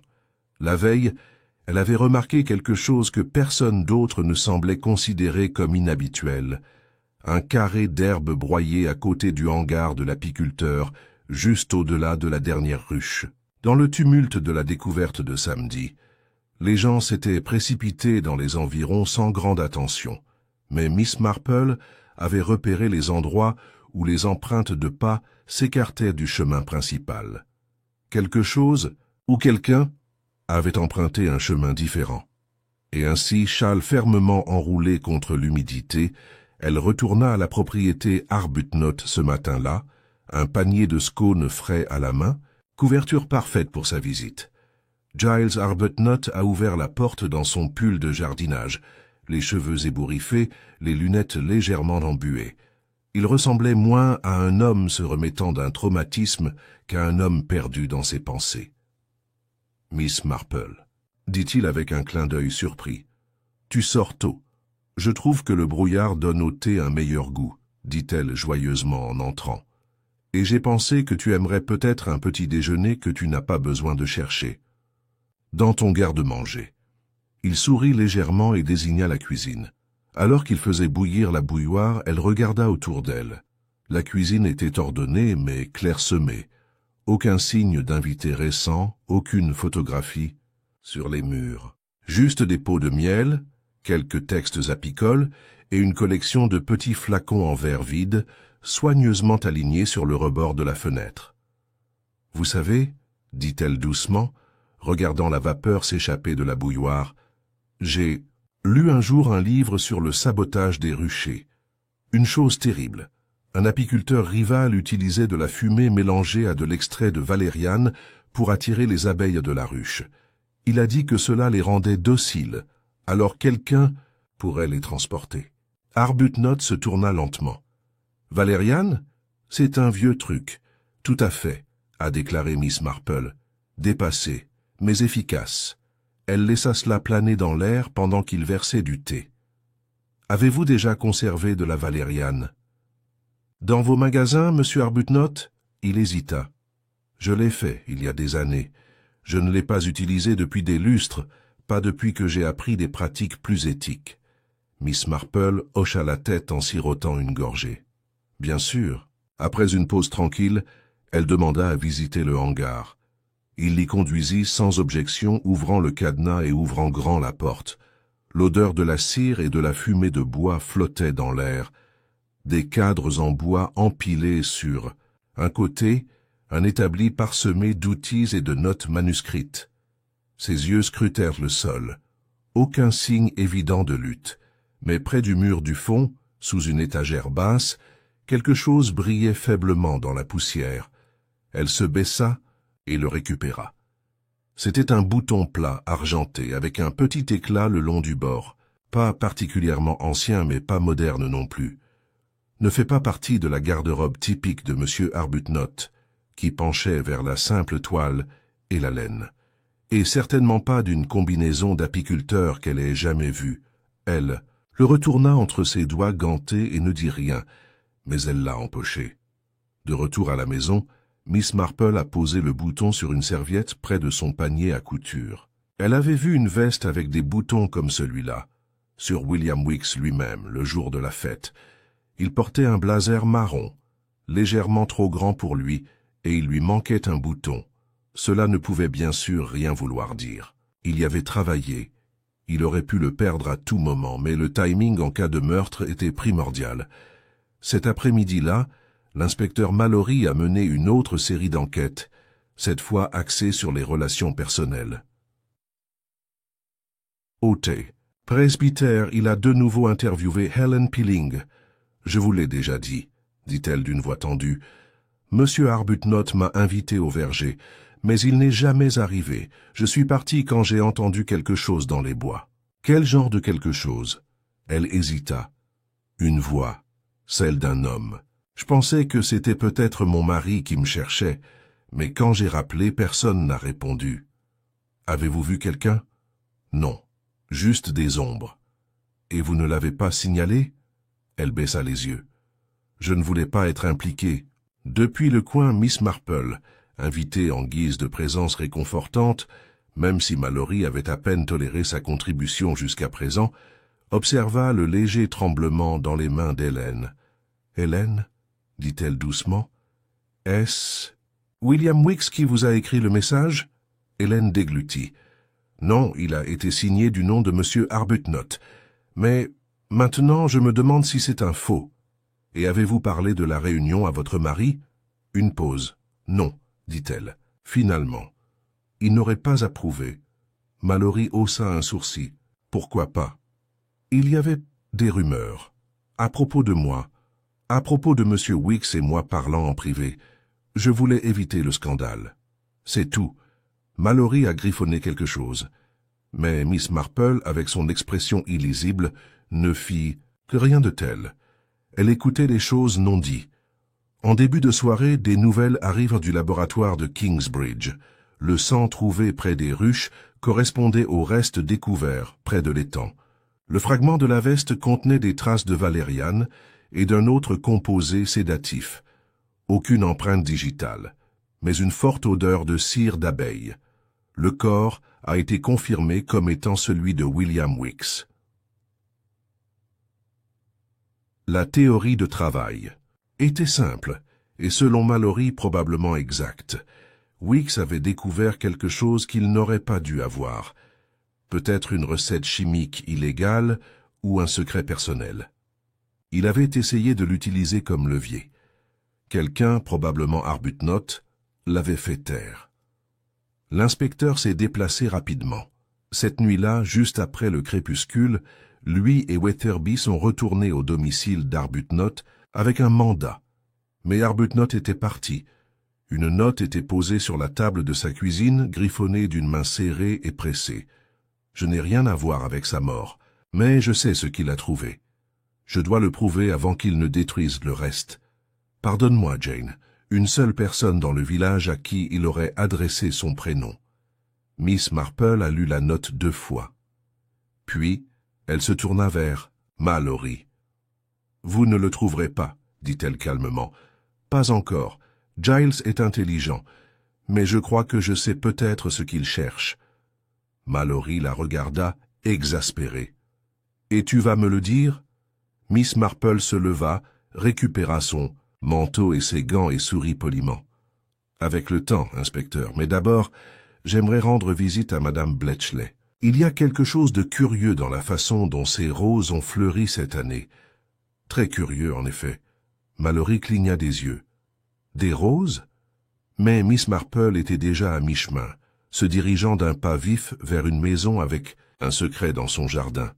La veille, elle avait remarqué quelque chose que personne d'autre ne semblait considérer comme inhabituel, un carré d'herbe broyée à côté du hangar de l'apiculteur, juste au-delà de la dernière ruche. Dans le tumulte de la découverte de samedi, les gens s'étaient précipités dans les environs sans grande attention, mais Miss Marple avait repéré les endroits où les empreintes de pas s'écartaient du chemin principal. Quelque chose, ou quelqu'un, avait emprunté un chemin différent. Et ainsi, châle fermement enroulé contre l'humidité, elle retourna à la propriété Arbuthnot ce matin-là, un panier de scones frais à la main, couverture parfaite pour sa visite. Giles Arbuthnot a ouvert la porte dans son pull de jardinage, les cheveux ébouriffés, les lunettes légèrement embuées. Il ressemblait moins à un homme se remettant d'un traumatisme qu'à un homme perdu dans ses pensées. « Miss Marple, dit-il avec un clin d'œil surpris, tu sors tôt. Je trouve que le brouillard donne au thé un meilleur goût, dit-elle joyeusement en entrant. Et j'ai pensé que tu aimerais peut-être un petit déjeuner que tu n'as pas besoin de chercher. Dans ton garde-manger. » Il sourit légèrement et désigna la cuisine. Alors qu'il faisait bouillir la bouilloire, elle regarda autour d'elle. La cuisine était ordonnée mais clairsemée. Aucun signe d'invité récent, aucune photographie sur les murs. Juste des pots de miel, quelques textes apicoles et une collection de petits flacons en verre vide, soigneusement alignés sur le rebord de la fenêtre. « Vous savez, dit-elle doucement, regardant la vapeur s'échapper de la bouilloire, j'ai lu un jour un livre sur le sabotage des ruchers. Une chose terrible. Un apiculteur rival utilisait de la fumée mélangée à de l'extrait de valériane pour attirer les abeilles de la ruche. Il a dit que cela les rendait dociles, alors quelqu'un pourrait les transporter. » Arbuthnot se tourna lentement. « Valériane, c'est un vieux truc. Tout à fait, » a déclaré Miss Marple. « Dépassé, mais efficace. » Elle laissa cela planer dans l'air pendant qu'il versait du thé. Avez-vous déjà conservé de la valériane? Dans vos magasins, monsieur Arbuthnot? Il hésita. Je l'ai fait, il y a des années. Je ne l'ai pas utilisé depuis des lustres, pas depuis que j'ai appris des pratiques plus éthiques. Miss Marple hocha la tête en sirotant une gorgée. Bien sûr. Après une pause tranquille, elle demanda à visiter le hangar. Il l'y conduisit sans objection, ouvrant le cadenas et ouvrant grand la porte. L'odeur de la cire et de la fumée de bois flottait dans l'air. Des cadres en bois empilés sur un côté, un établi parsemé d'outils et de notes manuscrites. Ses yeux scrutèrent le sol. Aucun signe évident de lutte. Mais près du mur du fond, sous une étagère basse, quelque chose brillait faiblement dans la poussière. Elle se baissa et le récupéra. C'était un bouton plat argenté avec un petit éclat le long du bord, pas particulièrement ancien mais pas moderne non plus. Ne fait pas partie de la garde-robe typique de M. Arbuthnot, qui penchait vers la simple toile et la laine, et certainement pas d'une combinaison d'apiculteur qu'elle ait jamais vue. Elle le retourna entre ses doigts gantés et ne dit rien, mais elle l'a empoché. De retour à la maison, Miss Marple a posé le bouton sur une serviette près de son panier à couture. Elle avait vu une veste avec des boutons comme celui-là, sur William Weeks lui-même, le jour de la fête. Il portait un blazer marron, légèrement trop grand pour lui, et il lui manquait un bouton. Cela ne pouvait bien sûr rien vouloir dire. Il y avait travaillé. Il aurait pu le perdre à tout moment, mais le timing en cas de meurtre était primordial. Cet après-midi-là, l'inspecteur Mallory a mené une autre série d'enquêtes, cette fois axée sur les relations personnelles. Ôté. Presbytère, il a de nouveau interviewé Helen Pilling. Je vous l'ai déjà dit, dit-elle d'une voix tendue. Monsieur Arbuthnot m'a invité au verger, mais il n'est jamais arrivé. Je suis parti quand j'ai entendu quelque chose dans les bois. Quel genre de quelque chose? Elle hésita. Une voix, celle d'un homme. Je pensais que c'était peut-être mon mari qui me cherchait, mais quand j'ai rappelé, personne n'a répondu. Avez-vous vu quelqu'un? Non, juste des ombres. Et vous ne l'avez pas signalé? Elle baissa les yeux. Je ne voulais pas être impliquée. Depuis le coin, Miss Marple, invitée en guise de présence réconfortante, même si Mallory avait à peine toléré sa contribution jusqu'à présent, observa le léger tremblement dans les mains d'Hélène. « Hélène ?» dit-elle doucement. « Est-ce William Weeks qui vous a écrit le message ?» Hélène déglutit. « Non, il a été signé du nom de M. Arbuthnot. Mais maintenant, je me demande si c'est un faux. Et avez-vous parlé de la réunion à votre mari ?» Une pause. « Non, dit-elle. Finalement. Il n'aurait pas approuvé. » Mallory haussa un sourcil. « Pourquoi pas ?» Il y avait des rumeurs. À propos de moi. À propos de M. Weeks et moi parlant en privé. Je voulais éviter le scandale. C'est tout. Mallory a griffonné quelque chose. Mais Miss Marple, avec son expression illisible, ne fit que rien de tel. Elle écoutait les choses non dites. En début de soirée, des nouvelles arrivent du laboratoire de Kingsbridge. Le sang trouvé près des ruches correspondait au reste découvert près de l'étang. Le fragment de la veste contenait des traces de valériane et d'un autre composé sédatif. Aucune empreinte digitale, mais une forte odeur de cire d'abeille. Le corps a été confirmé comme étant celui de William Weeks. La théorie de travail était simple, et selon Mallory probablement exacte. Weeks avait découvert quelque chose qu'il n'aurait pas dû avoir. Peut-être une recette chimique illégale ou un secret personnel. Il avait essayé de l'utiliser comme levier. Quelqu'un, probablement Arbuthnot, l'avait fait taire. L'inspecteur s'est déplacé rapidement. Cette nuit-là, juste après le crépuscule, lui et Weatherby sont retournés au domicile d'Arbuthnot avec un mandat. Mais Arbuthnot était parti. Une note était posée sur la table de sa cuisine, griffonnée d'une main serrée et pressée. Je n'ai rien à voir avec sa mort, mais je sais ce qu'il a trouvé. Je dois le prouver avant qu'il ne détruise le reste. Pardonne-moi, Jane, une seule personne dans le village à qui il aurait adressé son prénom. Miss Marple a lu la note 2 fois. Puis, elle se tourna vers Mallory. Vous ne le trouverez pas, dit-elle calmement. Pas encore. Giles est intelligent, mais je crois que je sais peut-être ce qu'il cherche. Mallory la regarda, exaspérée. Et tu vas me le dire? Miss Marple se leva, récupéra son manteau et ses gants et sourit poliment. Avec le temps, inspecteur, mais d'abord, j'aimerais rendre visite à Madame Bletchley. Il y a quelque chose de curieux dans la façon dont ces roses ont fleuri cette année. Très curieux, en effet. Mallory cligna des yeux. Des roses? Mais Miss Marple était déjà à mi-chemin, se dirigeant d'un pas vif vers une maison avec un secret dans son jardin.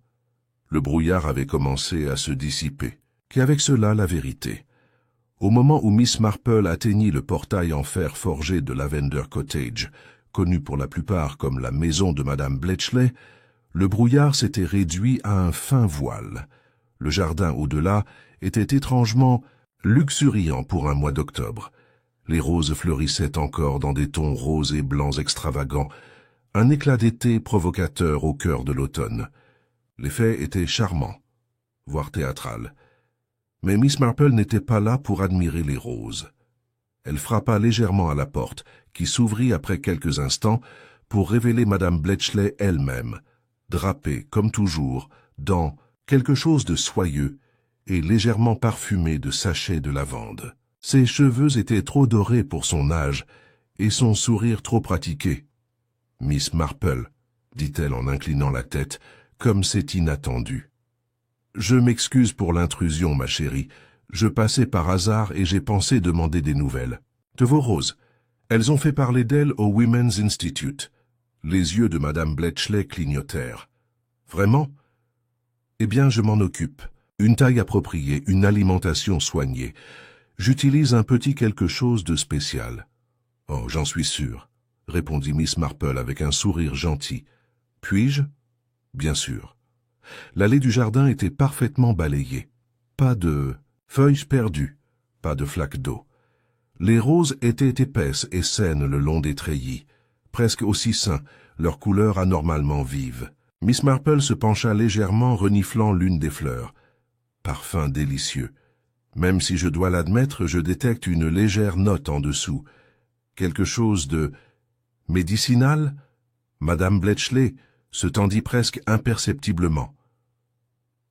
Le brouillard avait commencé à se dissiper, qu'avec cela la vérité. Au moment où Miss Marple atteignit le portail en fer forgé de Lavender Cottage, connu pour la plupart comme la maison de Madame Bletchley, le brouillard s'était réduit à un fin voile. Le jardin au-delà était étrangement luxuriant pour un mois d'octobre. Les roses fleurissaient encore dans des tons roses et blancs extravagants, un éclat d'été provocateur au cœur de l'automne. L'effet était charmant, voire théâtral. Mais Miss Marple n'était pas là pour admirer les roses. Elle frappa légèrement à la porte, qui s'ouvrit après quelques instants pour révéler Madame Bletchley elle-même, drapée, comme toujours, dans quelque chose de soyeux et légèrement parfumé de sachets de lavande. Ses cheveux étaient trop dorés pour son âge et son sourire trop pratiqué. « Miss Marple, » dit-elle en inclinant la tête, comme c'est inattendu. « Je m'excuse pour l'intrusion, ma chérie. Je passais par hasard et j'ai pensé demander des nouvelles. De vos roses. Elles ont fait parler d'elles au Women's Institute. » Les yeux de Madame Bletchley clignotèrent. « Vraiment? Eh bien, je m'en occupe. Une taille appropriée, une alimentation soignée. J'utilise un petit quelque chose de spécial. »« Oh, j'en suis sûr, » répondit Miss Marple avec un sourire gentil. « Puis-je? » »« Bien sûr. » L'allée du jardin était parfaitement balayée. Pas de feuilles perdues, pas de flaques d'eau. Les roses étaient épaisses et saines le long des treillis, presque aussi sains, leur couleur anormalement vive. Miss Marple se pencha légèrement, reniflant l'une des fleurs. Parfum délicieux. Même si je dois l'admettre, je détecte une légère note en dessous. Quelque chose de médicinal? Madame Bletchley se tendit presque imperceptiblement.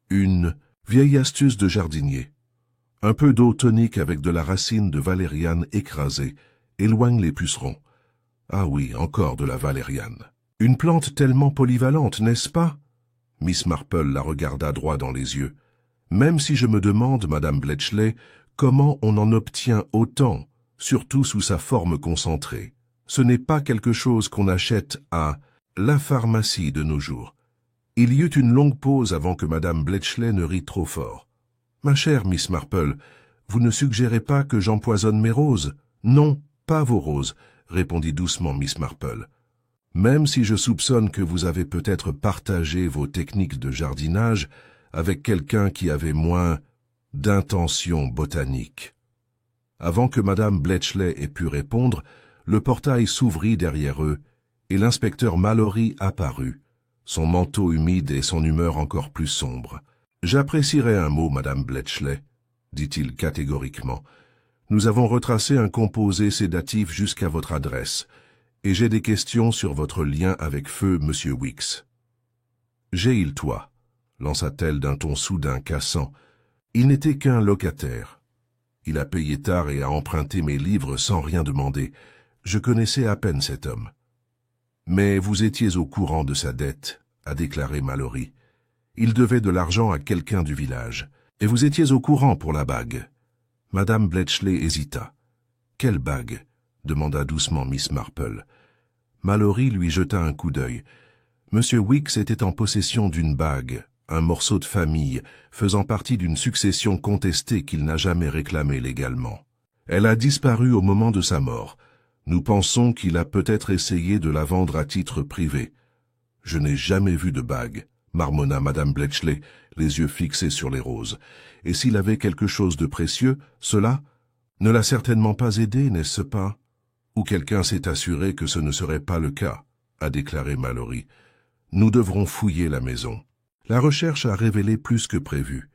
Une vieille astuce de jardinier. Un peu d'eau tonique avec de la racine de valériane écrasée éloigne les pucerons. Ah oui, encore de la valériane. Une plante tellement polyvalente, n'est-ce pas? Miss Marple la regarda droit dans les yeux. Même si je me demande, Madame Bletchley, comment on en obtient autant, surtout sous sa forme concentrée. Ce n'est pas quelque chose qu'on achète à la pharmacie de nos jours. Il y eut une longue pause avant que Madame Bletchley ne rit trop fort. « Ma chère Miss Marple, vous ne suggérez pas que j'empoisonne mes roses? »« Non, pas vos roses, » répondit doucement Miss Marple. « Même si je soupçonne que vous avez peut-être partagé vos techniques de jardinage avec quelqu'un qui avait moins d'intention botanique. » Avant que Madame Bletchley ait pu répondre, le portail s'ouvrit derrière eux et l'inspecteur Mallory apparut, son manteau humide et son humeur encore plus sombre. « J'apprécierais un mot, Madame Bletchley, » dit-il catégoriquement. « Nous avons retracé un composé sédatif jusqu'à votre adresse, et j'ai des questions sur votre lien avec feu Monsieur Weeks. »« J'ai toi, » lança-t-elle d'un ton soudain cassant. « Il n'était qu'un locataire. Il a payé tard et a emprunté mes livres sans rien demander. Je connaissais à peine cet homme. »« Mais vous étiez au courant de sa dette, » a déclaré Mallory. « Il devait de l'argent à quelqu'un du village. Et vous étiez au courant pour la bague. » Madame Bletchley hésita. « Quelle bague ?» demanda doucement Miss Marple. Mallory lui jeta un coup d'œil. Monsieur Weeks était en possession d'une bague, un morceau de famille, faisant partie d'une succession contestée qu'il n'a jamais réclamée légalement. Elle a disparu au moment de sa mort. Nous pensons qu'il a peut-être essayé de la vendre à titre privé. « Je n'ai jamais vu de bague, » marmonna Madame Bletchley, les yeux fixés sur les roses. « Et s'il avait quelque chose de précieux, cela ne l'a certainement pas aidé, n'est-ce pas? Ou quelqu'un s'est assuré que ce ne serait pas le cas, » a déclaré Mallory. « Nous devrons fouiller la maison. » La recherche a révélé plus que prévu.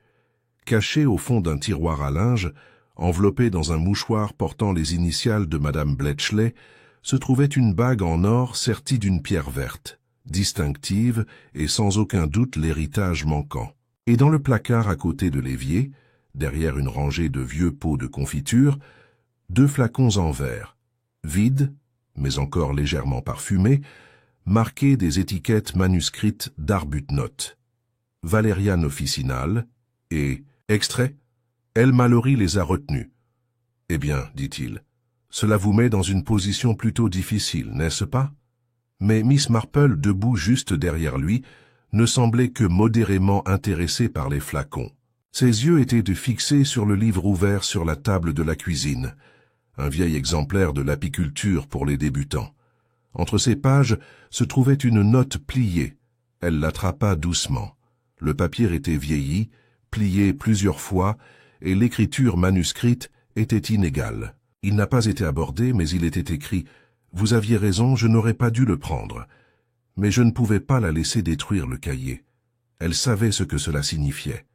Caché au fond d'un tiroir à linge, enveloppé dans un mouchoir portant les initiales de Madame Bletchley, se trouvait une bague en or sertie d'une pierre verte, distinctive et sans aucun doute l'héritage manquant. Et dans le placard à côté de l'évier, derrière une rangée de vieux pots de confiture, 2 flacons en verre, vides, mais encore légèrement parfumés, marqués des étiquettes manuscrites d'Arbuthnot. Valériane officinale et extrait. El Mallory les a retenus. Eh bien, dit-il, cela vous met dans une position plutôt difficile, n'est-ce pas? Mais Miss Marple, debout juste derrière lui, ne semblait que modérément intéressée par les flacons. Ses yeux étaient fixés sur le livre ouvert sur la table de la cuisine, un vieil exemplaire de l'apiculture pour les débutants. Entre ces pages se trouvait une note pliée. Elle l'attrapa doucement. Le papier était vieilli, plié plusieurs fois, et l'écriture manuscrite était inégale. Il n'a pas été abordé, mais il était écrit « Vous aviez raison, je n'aurais pas dû le prendre. » Mais je ne pouvais pas la laisser détruire le cahier. Elle savait ce que cela signifiait.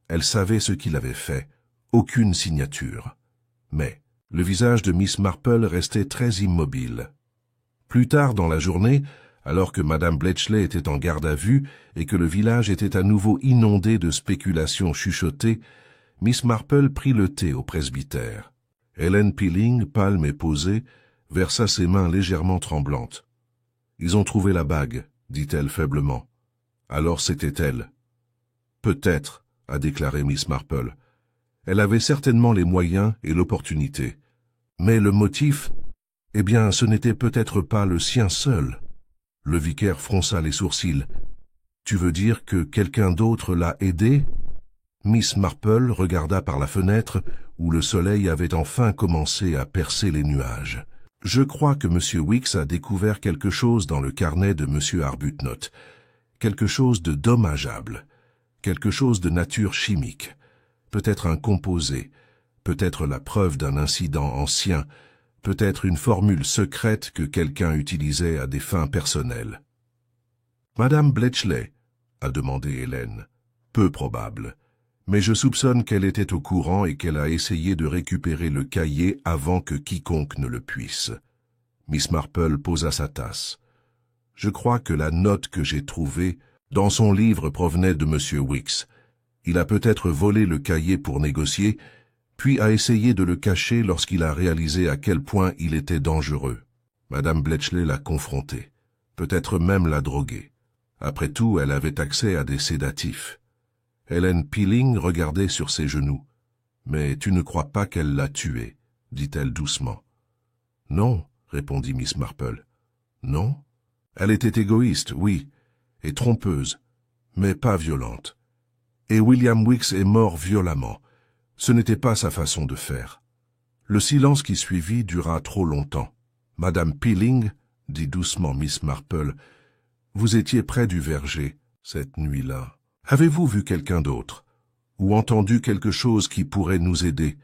Elle savait ce qu'il avait fait. Aucune signature. Mais le visage de Miss Marple restait très immobile. Plus tard dans la journée, alors que Madame Bletchley était en garde à vue et que le village était à nouveau inondé de spéculations chuchotées, Miss Marple prit le thé au presbytère. Hélène Peeling, pâle mais posée, versa ses mains légèrement tremblantes. « Ils ont trouvé la bague, » dit-elle faiblement. « Alors c'était elle. »« Peut-être, » a déclaré Miss Marple. Elle avait certainement les moyens et l'opportunité. Mais le motif, eh bien, ce n'était peut-être pas le sien seul. Le vicaire fronça les sourcils. « Tu veux dire que quelqu'un d'autre l'a aidé ?» Miss Marple regarda par la fenêtre où le soleil avait enfin commencé à percer les nuages. « Je crois que M. Weeks a découvert quelque chose dans le carnet de M. Arbuthnot, quelque chose de dommageable, quelque chose de nature chimique, peut-être un composé, peut-être la preuve d'un incident ancien, peut-être une formule secrète que quelqu'un utilisait à des fins personnelles. »« Madame Bletchley ?» a demandé Hélène. « Peu probable. Mais je soupçonne qu'elle était au courant et qu'elle a essayé de récupérer le cahier avant que quiconque ne le puisse. » Miss Marple posa sa tasse. « Je crois que la note que j'ai trouvée dans son livre provenait de M. Weeks. Il a peut-être volé le cahier pour négocier, puis a essayé de le cacher lorsqu'il a réalisé à quel point il était dangereux. Madame Bletchley l'a confronté, peut-être même l'a drogué. Après tout, elle avait accès à des sédatifs. Hélène Peeling regardait sur ses genoux. « Mais tu ne crois pas qu'elle l'a tué ?» dit-elle doucement. « Non, » répondit Miss Marple. « Non. Elle était égoïste, oui, et trompeuse, mais pas violente. Et William Weeks est mort violemment. Ce n'était pas sa façon de faire. » Le silence qui suivit dura trop longtemps. « Madame Peeling, » dit doucement Miss Marple, « vous étiez près du verger, cette nuit-là. Avez-vous vu quelqu'un d'autre, ou entendu quelque chose qui pourrait nous aider ?»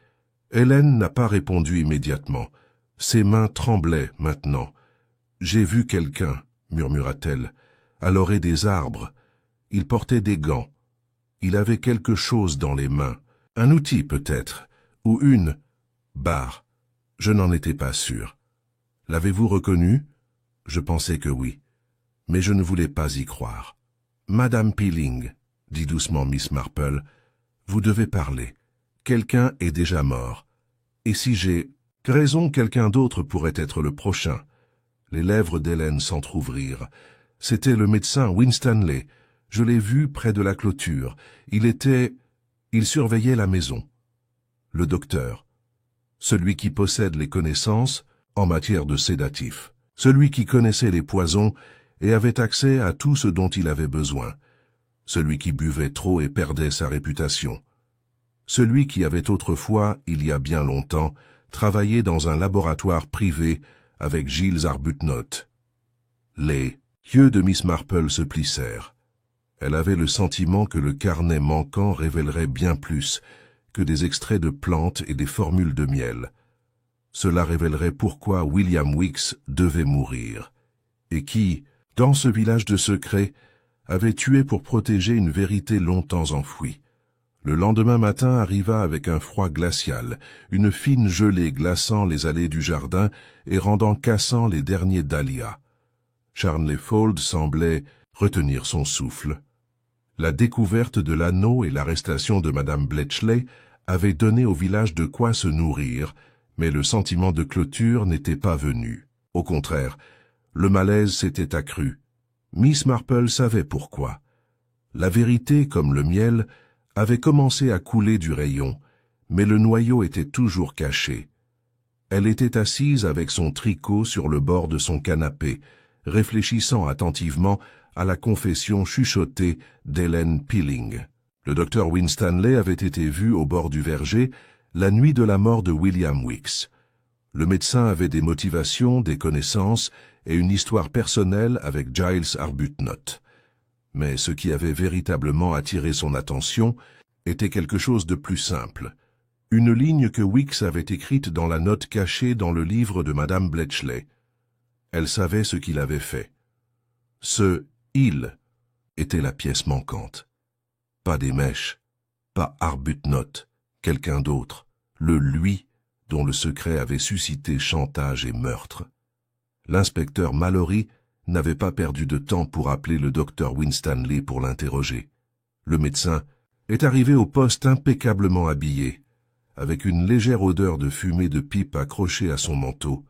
Hélène n'a pas répondu immédiatement. Ses mains tremblaient maintenant. « J'ai vu quelqu'un, » murmura-t-elle, « à l'orée des arbres. Il portait des gants. Il avait quelque chose dans les mains. Un outil peut-être, ou une barre. Je n'en étais pas sûr. L'avez-vous reconnu? Je pensais que oui, mais je ne voulais pas y croire. Madame Peeling, dit doucement Miss Marple, vous devez parler. Quelqu'un est déjà mort. Et si j'ai raison, quelqu'un d'autre pourrait être le prochain. Les lèvres d'Hélène s'entr'ouvrirent. C'était le médecin Winstanley. Je l'ai vu près de la clôture. Il surveillait la maison. Le docteur. Celui qui possède les connaissances en matière de sédatifs. Celui qui connaissait les poisons et avait accès à tout ce dont il avait besoin. Celui qui buvait trop et perdait sa réputation. Celui qui avait autrefois, il y a bien longtemps, travaillé dans un laboratoire privé avec Giles Arbuthnot. Les yeux de Miss Marple se plissèrent. Elle avait le sentiment que le carnet manquant révélerait bien plus que des extraits de plantes et des formules de miel. Cela révélerait pourquoi William Weeks devait mourir, et qui, dans ce village de secret, avait tué pour protéger une vérité longtemps enfouie. Le lendemain matin arriva avec un froid glacial, une fine gelée glaçant les allées du jardin et rendant cassants les derniers dahlias. Charnley Fold semblait retenir son souffle. La découverte de l'anneau et l'arrestation de Madame Bletchley avaient donné au village de quoi se nourrir, mais le sentiment de clôture n'était pas venu. Au contraire, le malaise s'était accru. Miss Marple savait pourquoi. La vérité, comme le miel, avait commencé à couler du rayon, mais le noyau était toujours caché. Elle était assise avec son tricot sur le bord de son canapé, réfléchissant attentivement à la confession chuchotée d'Helen Pilling. Le docteur Winstanley avait été vu au bord du verger la nuit de la mort de William Weeks. Le médecin avait des motivations, des connaissances et une histoire personnelle avec Giles Arbuthnot. Mais ce qui avait véritablement attiré son attention était quelque chose de plus simple. Une ligne que Weeks avait écrite dans la note cachée dans le livre de Madame Bletchley. Elle savait ce qu'il avait fait. Ce « il » était la pièce manquante. Pas des mèches, pas Arbuthnot, quelqu'un d'autre, le « lui » dont le secret avait suscité chantage et meurtre. L'inspecteur Mallory n'avait pas perdu de temps pour appeler le docteur Winstanley pour l'interroger. Le médecin est arrivé au poste impeccablement habillé, avec une légère odeur de fumée de pipe accrochée à son manteau.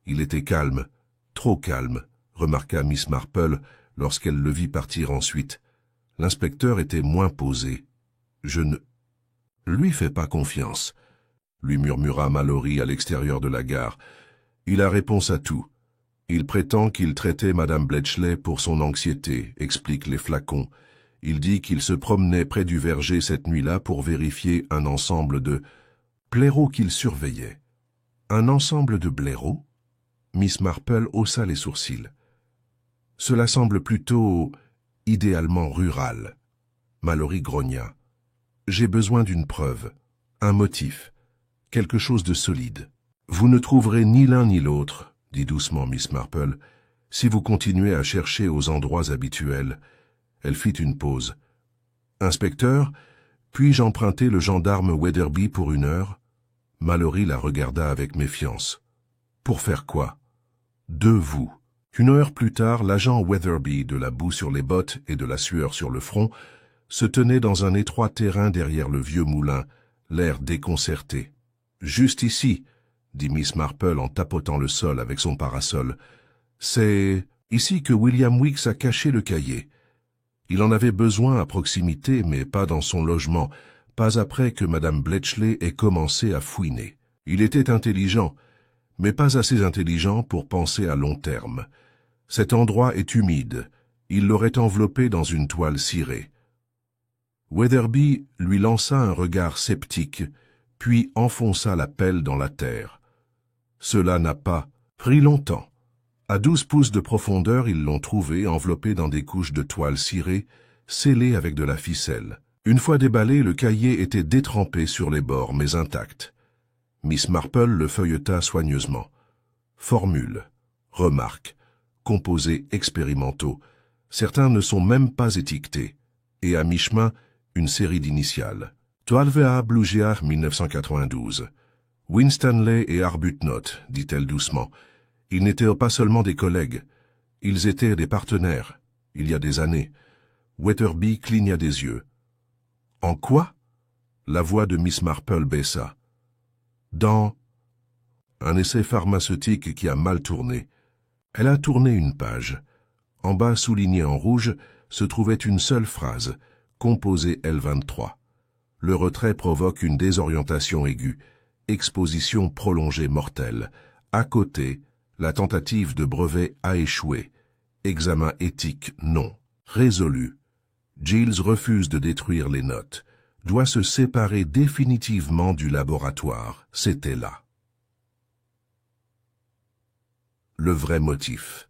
Il était calme, trop calme, remarqua Miss Marple lorsqu'elle le vit partir ensuite. L'inspecteur était moins posé. « Je ne lui fais pas confiance », lui murmura Mallory à l'extérieur de la gare. « Il a réponse à tout. Il prétend qu'il traitait Madame Bletchley pour son anxiété, expliquent les flacons. Il dit qu'il se promenait près du verger cette nuit-là pour vérifier un ensemble de blaireaux qu'il surveillait. » « Un ensemble de blaireaux ?» Miss Marple haussa les sourcils. « Cela semble plutôt idéalement rural. » Mallory grogna. « J'ai besoin d'une preuve, un motif, quelque chose de solide. »« Vous ne trouverez ni l'un ni l'autre, » dit doucement Miss Marple, « si vous continuez à chercher aux endroits habituels. » Elle fit une pause. « Inspecteur, puis-je emprunter le gendarme Weatherby pour 1 heure ?» Mallory la regarda avec méfiance. « Pour faire quoi ?»« De vous. » 1 heure plus tard, l'agent Weatherby, de la boue sur les bottes et de la sueur sur le front, se tenait dans un étroit terrain derrière le vieux moulin, l'air déconcerté. « Juste ici, » dit Miss Marple en tapotant le sol avec son parasol. « C'est ici que William Weeks a caché le cahier. Il en avait besoin à proximité, mais pas dans son logement, pas après que Madame Bletchley ait commencé à fouiner. Il était intelligent, mais pas assez intelligent pour penser à long terme. Cet endroit est humide. Il l'aurait enveloppé dans une toile cirée. » Weatherby lui lança un regard sceptique, puis enfonça la pelle dans la terre. Cela n'a pas pris longtemps. À 12 pouces de profondeur, ils l'ont trouvé enveloppé dans des couches de toile cirée, scellées avec de la ficelle. Une fois déballé, le cahier était détrempé sur les bords, mais intact. Miss Marple le feuilleta soigneusement. Formules, remarques, composés expérimentaux. Certains ne sont même pas étiquetés. Et à mi-chemin, une série d'initiales. 12A Blugiar 1992. Winstanley et Arbuthnot, dit-elle doucement. Ils n'étaient pas seulement des collègues. Ils étaient des partenaires, il y a des années. Weatherby cligna des yeux. « En quoi ?» La voix de Miss Marple baissa. « Dans un essai pharmaceutique qui a mal tourné. » Elle a tourné une page. En bas, soulignée en rouge, se trouvait une seule phrase, composée L23. Le retrait provoque une désorientation aiguë. Exposition prolongée mortelle. À côté, la tentative de brevet a échoué. Examen éthique non. Résolu. Giles refuse de détruire les notes. Doit se séparer définitivement du laboratoire. C'était là. Le vrai motif.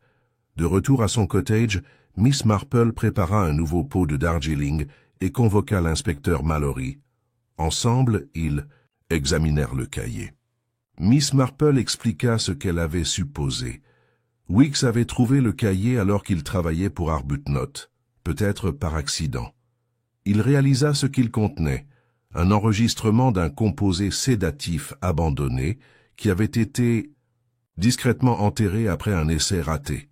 De retour à son cottage, Miss Marple prépara un nouveau pot de Darjeeling et convoqua l'inspecteur Mallory. Ensemble, ils examinèrent le cahier. Miss Marple expliqua ce qu'elle avait supposé. Weeks avait trouvé le cahier alors qu'il travaillait pour Arbuthnot. peut-être par accident. Il réalisa ce qu'il contenait, un enregistrement d'un composé sédatif abandonné qui avait été discrètement enterré après un essai raté,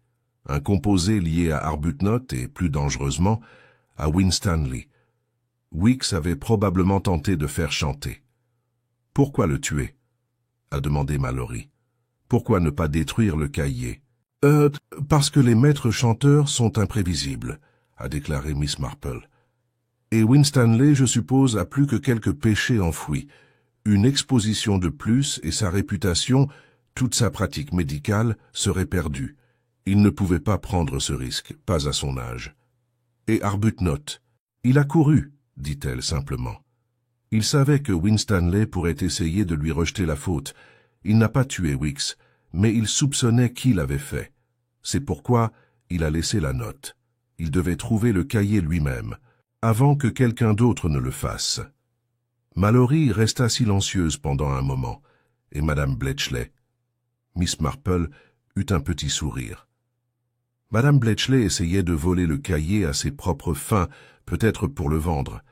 un composé lié à Arbuthnot et, plus dangereusement, à Winstanley. Weeks avait probablement tenté de faire chanter. « Pourquoi le tuer ?» a demandé Mallory. « Pourquoi ne pas détruire le cahier ?»« Parce que les maîtres chanteurs sont imprévisibles, » a déclaré Miss Marple. « Et Winstanley, je suppose, a plus que quelques péchés enfouis. Une exposition de plus et sa réputation, toute sa pratique médicale, serait perdue. Il ne pouvait pas prendre ce risque, pas à son âge. Et Arbuthnot, il a couru, dit-elle simplement. Il savait que Winstanley pourrait essayer de lui rejeter la faute. Il n'a pas tué Weeks, mais il soupçonnait qui l'avait fait. C'est pourquoi il a laissé la note. Il devait trouver le cahier lui-même, avant que quelqu'un d'autre ne le fasse. Mallory resta silencieuse pendant un moment, et Madame Bletchley. Miss Marple eut un petit sourire. Madame Bletchley essayait de voler le cahier à ses propres fins, peut-être pour le vendre.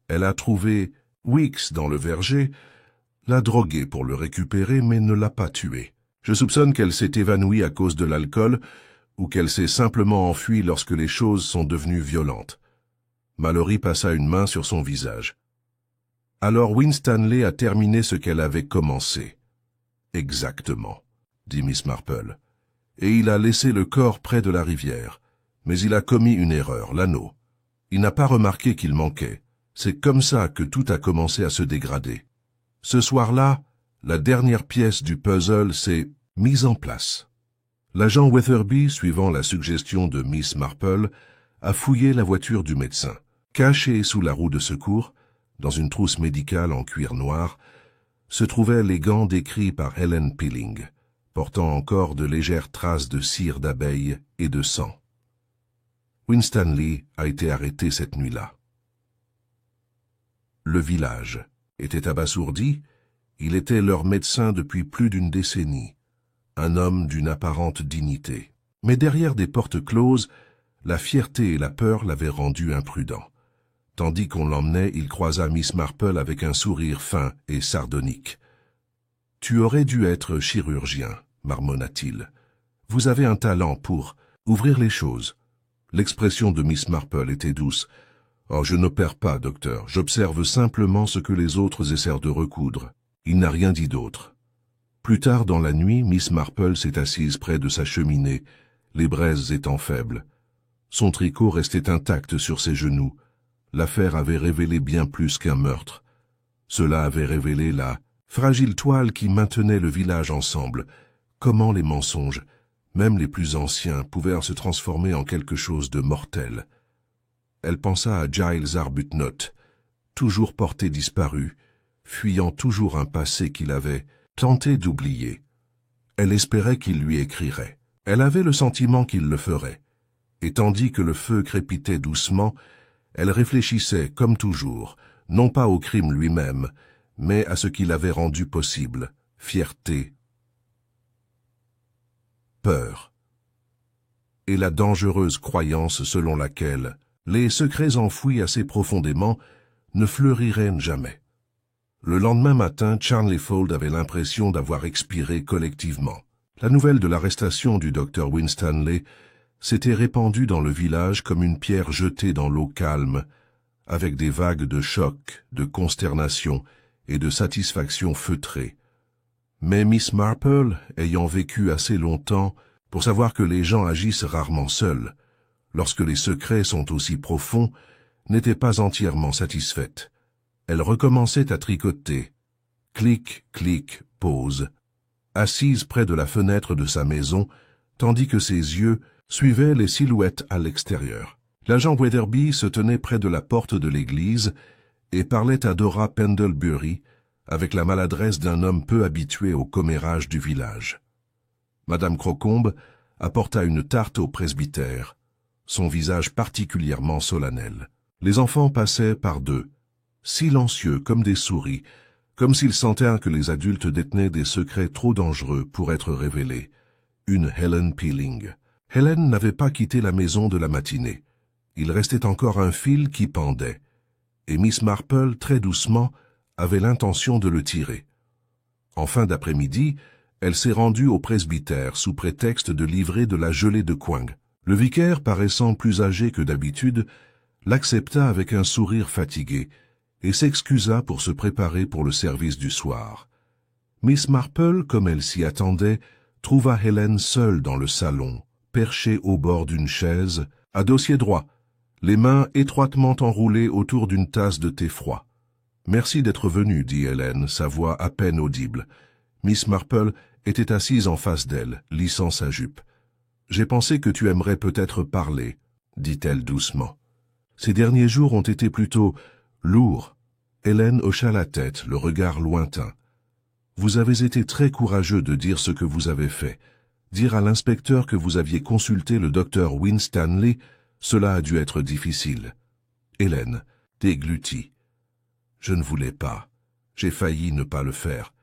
Elle a trouvé Weeks dans le verger, l'a drogué pour le récupérer, mais ne l'a pas tué. Je soupçonne qu'elle s'est évanouie à cause de l'alcool, ou qu'elle s'est simplement enfuie lorsque les choses sont devenues violentes. Mallory passa une main sur son visage. Alors Winstanley a terminé ce qu'elle avait commencé. Exactement, dit Miss Marple. Et il a laissé le corps près de la rivière. Mais il a commis une erreur, l'anneau. Il n'a pas remarqué qu'il manquait. C'est comme ça que tout a commencé à se dégrader. Ce soir-là, la dernière pièce du puzzle s'est mise en place. L'agent Weatherby, suivant la suggestion de Miss Marple, a fouillé la voiture du médecin. Cachée sous la roue de secours, dans une trousse médicale en cuir noir, se trouvaient les gants décrits par Helen Pilling, portant encore de légères traces de cire d'abeille et de sang. Winstanley a été arrêté cette nuit-là. Le village était abasourdi. Il était leur médecin depuis plus d'une décennie, un homme d'une apparente dignité. Mais derrière des portes closes, la fierté et la peur l'avaient rendu imprudent. Tandis qu'on l'emmenait, il croisa Miss Marple avec un sourire fin et sardonique. « Tu aurais dû être chirurgien, » marmonna-t-il. « Vous avez un talent pour ouvrir les choses. » L'expression de Miss Marple était douce. « Oh, je n'opère pas, docteur. J'observe simplement ce que les autres essaient de recoudre. » Il n'a rien dit d'autre. Plus tard dans la nuit, Miss Marple s'est assise près de sa cheminée, les braises étant faibles. Son tricot restait intact sur ses genoux. L'affaire avait révélé bien plus qu'un meurtre. Cela avait révélé la fragile toile qui maintenait le village ensemble. Comment les mensonges, même les plus anciens, pouvaient se transformer en quelque chose de mortel. Elle pensa à Giles Arbuthnot, toujours porté disparu, fuyant toujours un passé qu'il avait tenté d'oublier. Elle espérait qu'il lui écrirait. Elle avait le sentiment qu'il le ferait. Et tandis que le feu crépitait doucement, elle réfléchissait, comme toujours, non pas au crime lui-même, mais à ce qu'il avait rendu possible, fierté, peur, et la dangereuse croyance selon laquelle les secrets enfouis assez profondément ne fleuriraient jamais. Le lendemain matin, Charnley Fold avait l'impression d'avoir expiré collectivement. La nouvelle de l'arrestation du docteur Winstanley s'était répandue dans le village comme une pierre jetée dans l'eau calme, avec des vagues de choc, de consternation et de satisfaction feutrée. Mais Miss Marple, ayant vécu assez longtemps pour savoir que les gens agissent rarement seuls, lorsque les secrets sont aussi profonds, n'était pas entièrement satisfaite. Elle recommençait à tricoter. Clic, clic, pause, assise près de la fenêtre de sa maison, tandis que ses yeux suivaient les silhouettes à l'extérieur. L'agent Weatherby se tenait près de la porte de l'église et parlait à Dora Pendlebury avec la maladresse d'un homme peu habitué au commérage du village. Madame Crocombe apporta une tarte au presbytère, son visage particulièrement solennel. Les enfants passaient par deux, silencieux comme des souris, comme s'ils sentaient que les adultes détenaient des secrets trop dangereux pour être révélés. Une Helen Pilling. Helen n'avait pas quitté la maison de la matinée. Il restait encore un fil qui pendait, et Miss Marple, très doucement, avait l'intention de le tirer. En fin d'après-midi, elle s'est rendue au presbytère sous prétexte de livrer de la gelée de coing. Le vicaire, paraissant plus âgé que d'habitude, l'accepta avec un sourire fatigué et s'excusa pour se préparer pour le service du soir. Miss Marple, comme elle s'y attendait, trouva Hélène seule dans le salon, perchée au bord d'une chaise, à dossier droit, les mains étroitement enroulées autour d'une tasse de thé froid. « Merci d'être venue, dit Hélène, sa voix à peine audible. Miss Marple était assise en face d'elle, lissant sa jupe. « J'ai pensé que tu aimerais peut-être parler, dit-elle doucement. Ces derniers jours ont été plutôt lourds. » Hélène hocha la tête, le regard lointain. « Vous avez été très courageux de dire ce que vous avez fait. Dire à l'inspecteur que vous aviez consulté le docteur Winstanley, cela a dû être difficile. » Hélène déglutit. « Je ne voulais pas. J'ai failli ne pas le faire. »«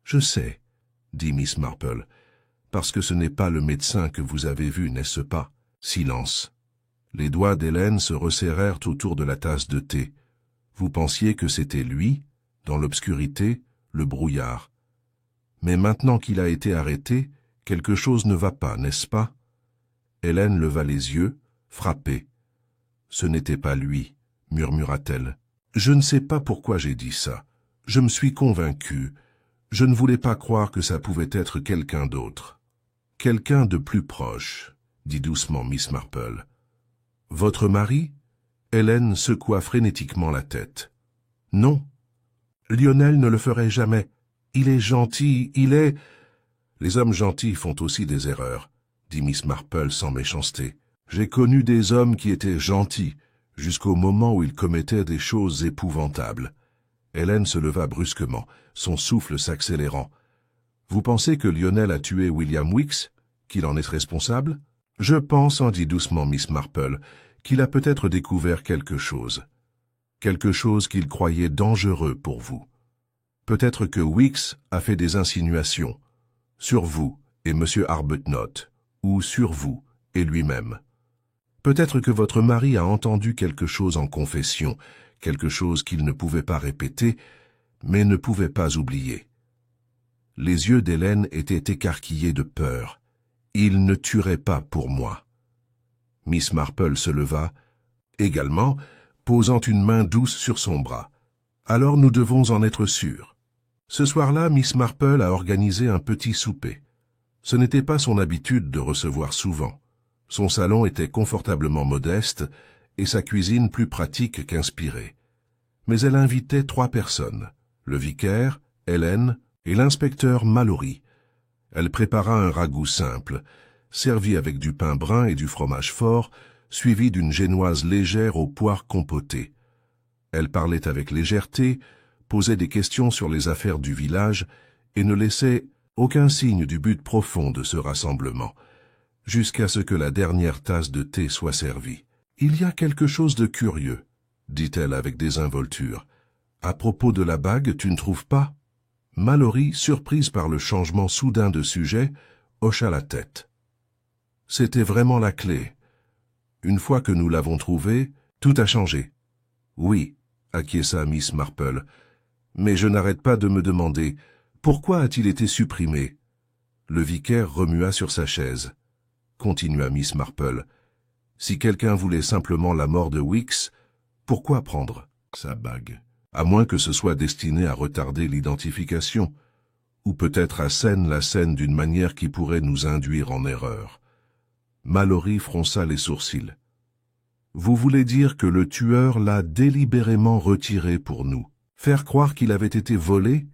Je sais, » dit Miss Marple, « parce que ce n'est pas le médecin que vous avez vu, n'est-ce pas ?» Silence. Les doigts d'Hélène se resserrèrent autour de la tasse de thé. Vous pensiez que c'était lui, dans l'obscurité, le brouillard. Mais maintenant qu'il a été arrêté, quelque chose ne va pas, n'est-ce pas? Hélène leva les yeux, frappée. « Ce n'était pas lui, » murmura-t-elle. « Je ne sais pas pourquoi j'ai dit ça. Je me suis convaincue. Je ne voulais pas croire que ça pouvait être quelqu'un d'autre. »« Quelqu'un de plus proche, » dit doucement Miss Marple. « Votre mari ?» Hélène secoua frénétiquement la tête. « Non. Lionel ne le ferait jamais. Il est gentil, il est... » « Les hommes gentils font aussi des erreurs, » dit Miss Marple sans méchanceté. « J'ai connu des hommes qui étaient gentils, jusqu'au moment où ils commettaient des choses épouvantables. » Hélène se leva brusquement, son souffle s'accélérant. « Vous pensez que Lionel a tué William Weeks, qu'il en est responsable? »« Je pense, en dit doucement Miss Marple, qu'il a peut-être découvert quelque chose qu'il croyait dangereux pour vous. Peut-être que Weeks a fait des insinuations, sur vous et M. Arbuthnot, ou sur vous et lui-même. Peut-être que votre mari a entendu quelque chose en confession, quelque chose qu'il ne pouvait pas répéter, mais ne pouvait pas oublier. » Les yeux d'Hélène étaient écarquillés de peur. « Il ne tuerait pas pour moi. » Miss Marple se leva, également, posant une main douce sur son bras. « Alors nous devons en être sûrs. » Ce soir-là, Miss Marple a organisé un petit souper. Ce n'était pas son habitude de recevoir souvent. Son salon était confortablement modeste et sa cuisine plus pratique qu'inspirée. Mais elle invitait 3 personnes, le vicaire, Hélène et l'inspecteur Mallory. Elle prépara un ragoût simple, servi avec du pain brun et du fromage fort, suivi d'une génoise légère aux poires compotées. Elle parlait avec légèreté, posait des questions sur les affaires du village et ne laissait aucun signe du but profond de ce rassemblement, jusqu'à ce que la dernière tasse de thé soit servie. « Il y a quelque chose de curieux, » dit-elle avec désinvolture. « À propos de la bague, tu ne trouves pas ?» Mallory, surprise par le changement soudain de sujet, hocha la tête. « C'était vraiment la clé. Une fois que nous l'avons trouvée, tout a changé. »« Oui, » acquiesça Miss Marple. Mais je n'arrête pas de me demander, pourquoi a-t-il été supprimé? Le vicaire remua sur sa chaise. Continua Miss Marple. Si quelqu'un voulait simplement la mort de Weeks, pourquoi prendre sa bague? À moins que ce soit destiné à retarder l'identification, ou peut-être à scène la scène d'une manière qui pourrait nous induire en erreur. Mallory fronça les sourcils. Vous voulez dire que le tueur l'a délibérément retiré pour nous? Faire croire qu'il avait été volé?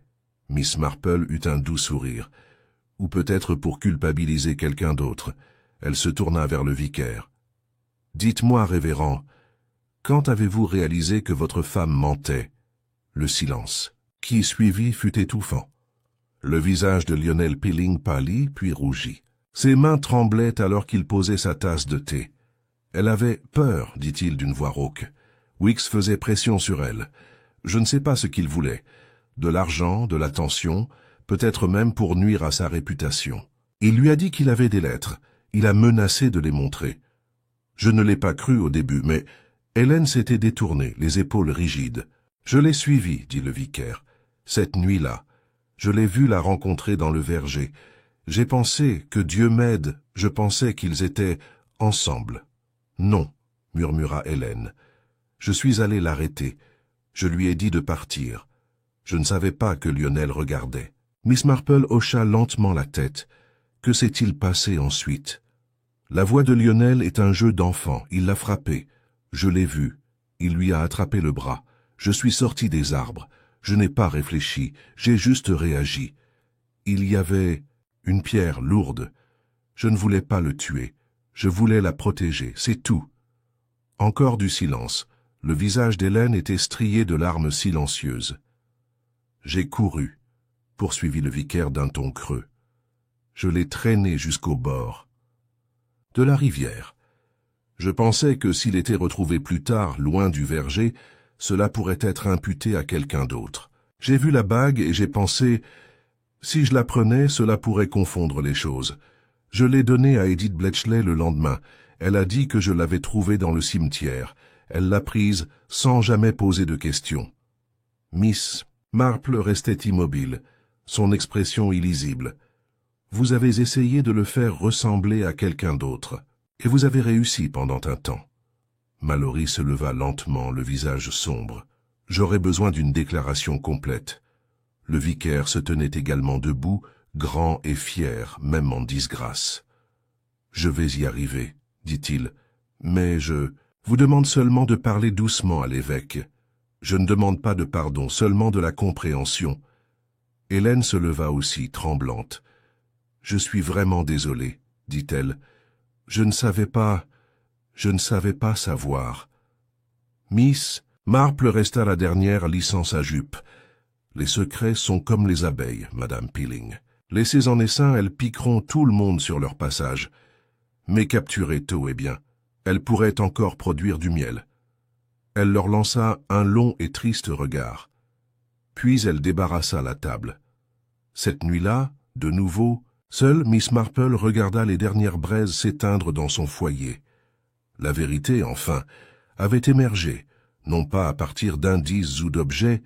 Miss Marple eut un doux sourire. Ou peut-être pour culpabiliser quelqu'un d'autre. Elle se tourna vers le vicaire. Dites-moi, révérend, quand avez-vous réalisé que votre femme mentait? Le silence, qui suivit, fut étouffant. Le visage de Lionel Pilling pâlit, puis rougit. Ses mains tremblaient alors qu'il posait sa tasse de thé. Elle avait peur, dit-il d'une voix rauque. Weeks faisait pression sur elle. Je ne sais pas ce qu'il voulait. De l'argent, de l'attention, peut-être même pour nuire à sa réputation. Il lui a dit qu'il avait des lettres. Il a menacé de les montrer. Je ne l'ai pas cru au début, mais Hélène s'était détournée, les épaules rigides. « Je l'ai suivie, dit le vicaire. Cette nuit-là, je l'ai vue la rencontrer dans le verger. J'ai pensé que Dieu m'aide, je pensais qu'ils étaient ensemble. »« Non, murmura Hélène. Je suis allé l'arrêter. Je lui ai dit de partir. Je ne savais pas que Lionel regardait. » Miss Marple hocha lentement la tête. Que s'est-il passé ensuite? La voix de Lionel est un jeu d'enfant. Il l'a frappé. Je l'ai vu. Il lui a attrapé le bras. Je suis sorti des arbres. Je n'ai pas réfléchi. J'ai juste réagi. Il y avait une pierre lourde. Je ne voulais pas le tuer. Je voulais la protéger. C'est tout. Encore du silence. Le visage d'Hélène était strié de larmes silencieuses. J'ai couru, poursuivit le vicaire d'un ton creux. Je l'ai traîné jusqu'au bord de la rivière. Je pensais que s'il était retrouvé plus tard, loin du verger, cela pourrait être imputé à quelqu'un d'autre. J'ai vu la bague et j'ai pensé, si je la prenais, cela pourrait confondre les choses. Je l'ai donnée à Edith Bletchley le lendemain. Elle a dit que je l'avais trouvée dans le cimetière. Elle l'a prise sans jamais poser de questions. Miss Marple restait immobile, son expression illisible. Vous avez essayé de le faire ressembler à quelqu'un d'autre, et vous avez réussi pendant un temps. Mallory se leva lentement, le visage sombre. J'aurais besoin d'une déclaration complète. Le vicaire se tenait également debout, grand et fier, même en disgrâce. Je vais y arriver, dit-il, mais je vous demande seulement de parler doucement à l'évêque. Je ne demande pas de pardon, seulement de la compréhension. Hélène se leva aussi, tremblante. Je suis vraiment désolée, dit-elle. Je ne savais pas savoir. Miss Marple resta la dernière, lissant sa jupe. Les secrets sont comme les abeilles, Madame Peeling. Laissez en essaim, elles piqueront tout le monde sur leur passage. Mais capturées tôt, eh bien, elles pourraient encore produire du miel. Elle leur lança un long et triste regard. Puis elle débarrassa la table. Cette nuit-là, de nouveau, seule Miss Marple regarda les dernières braises s'éteindre dans son foyer. La vérité, enfin, avait émergé, non pas à partir d'indices ou d'objets,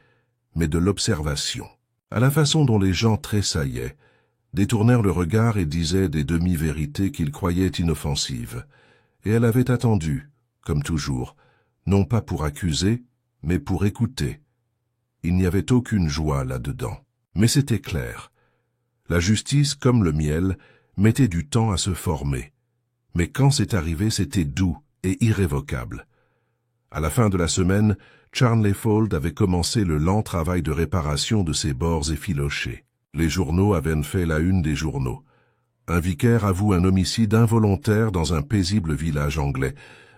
mais de l'observation. À la façon dont les gens tressaillaient, détournèrent le regard et disaient des demi-vérités qu'ils croyaient inoffensives. Et elle avait attendu, comme toujours, non pas pour accuser, mais pour écouter. Il n'y avait aucune joie là-dedans. Mais c'était clair. La justice, comme le miel, mettait du temps à se former. Mais quand c'est arrivé, c'était doux et irrévocable. À la fin de la semaine, Charnley Fold avait commencé le lent travail de réparation de ses bords effilochés. Les journaux avaient fait la une des journaux. Un vicaire avoue un homicide involontaire dans un paisible village anglais,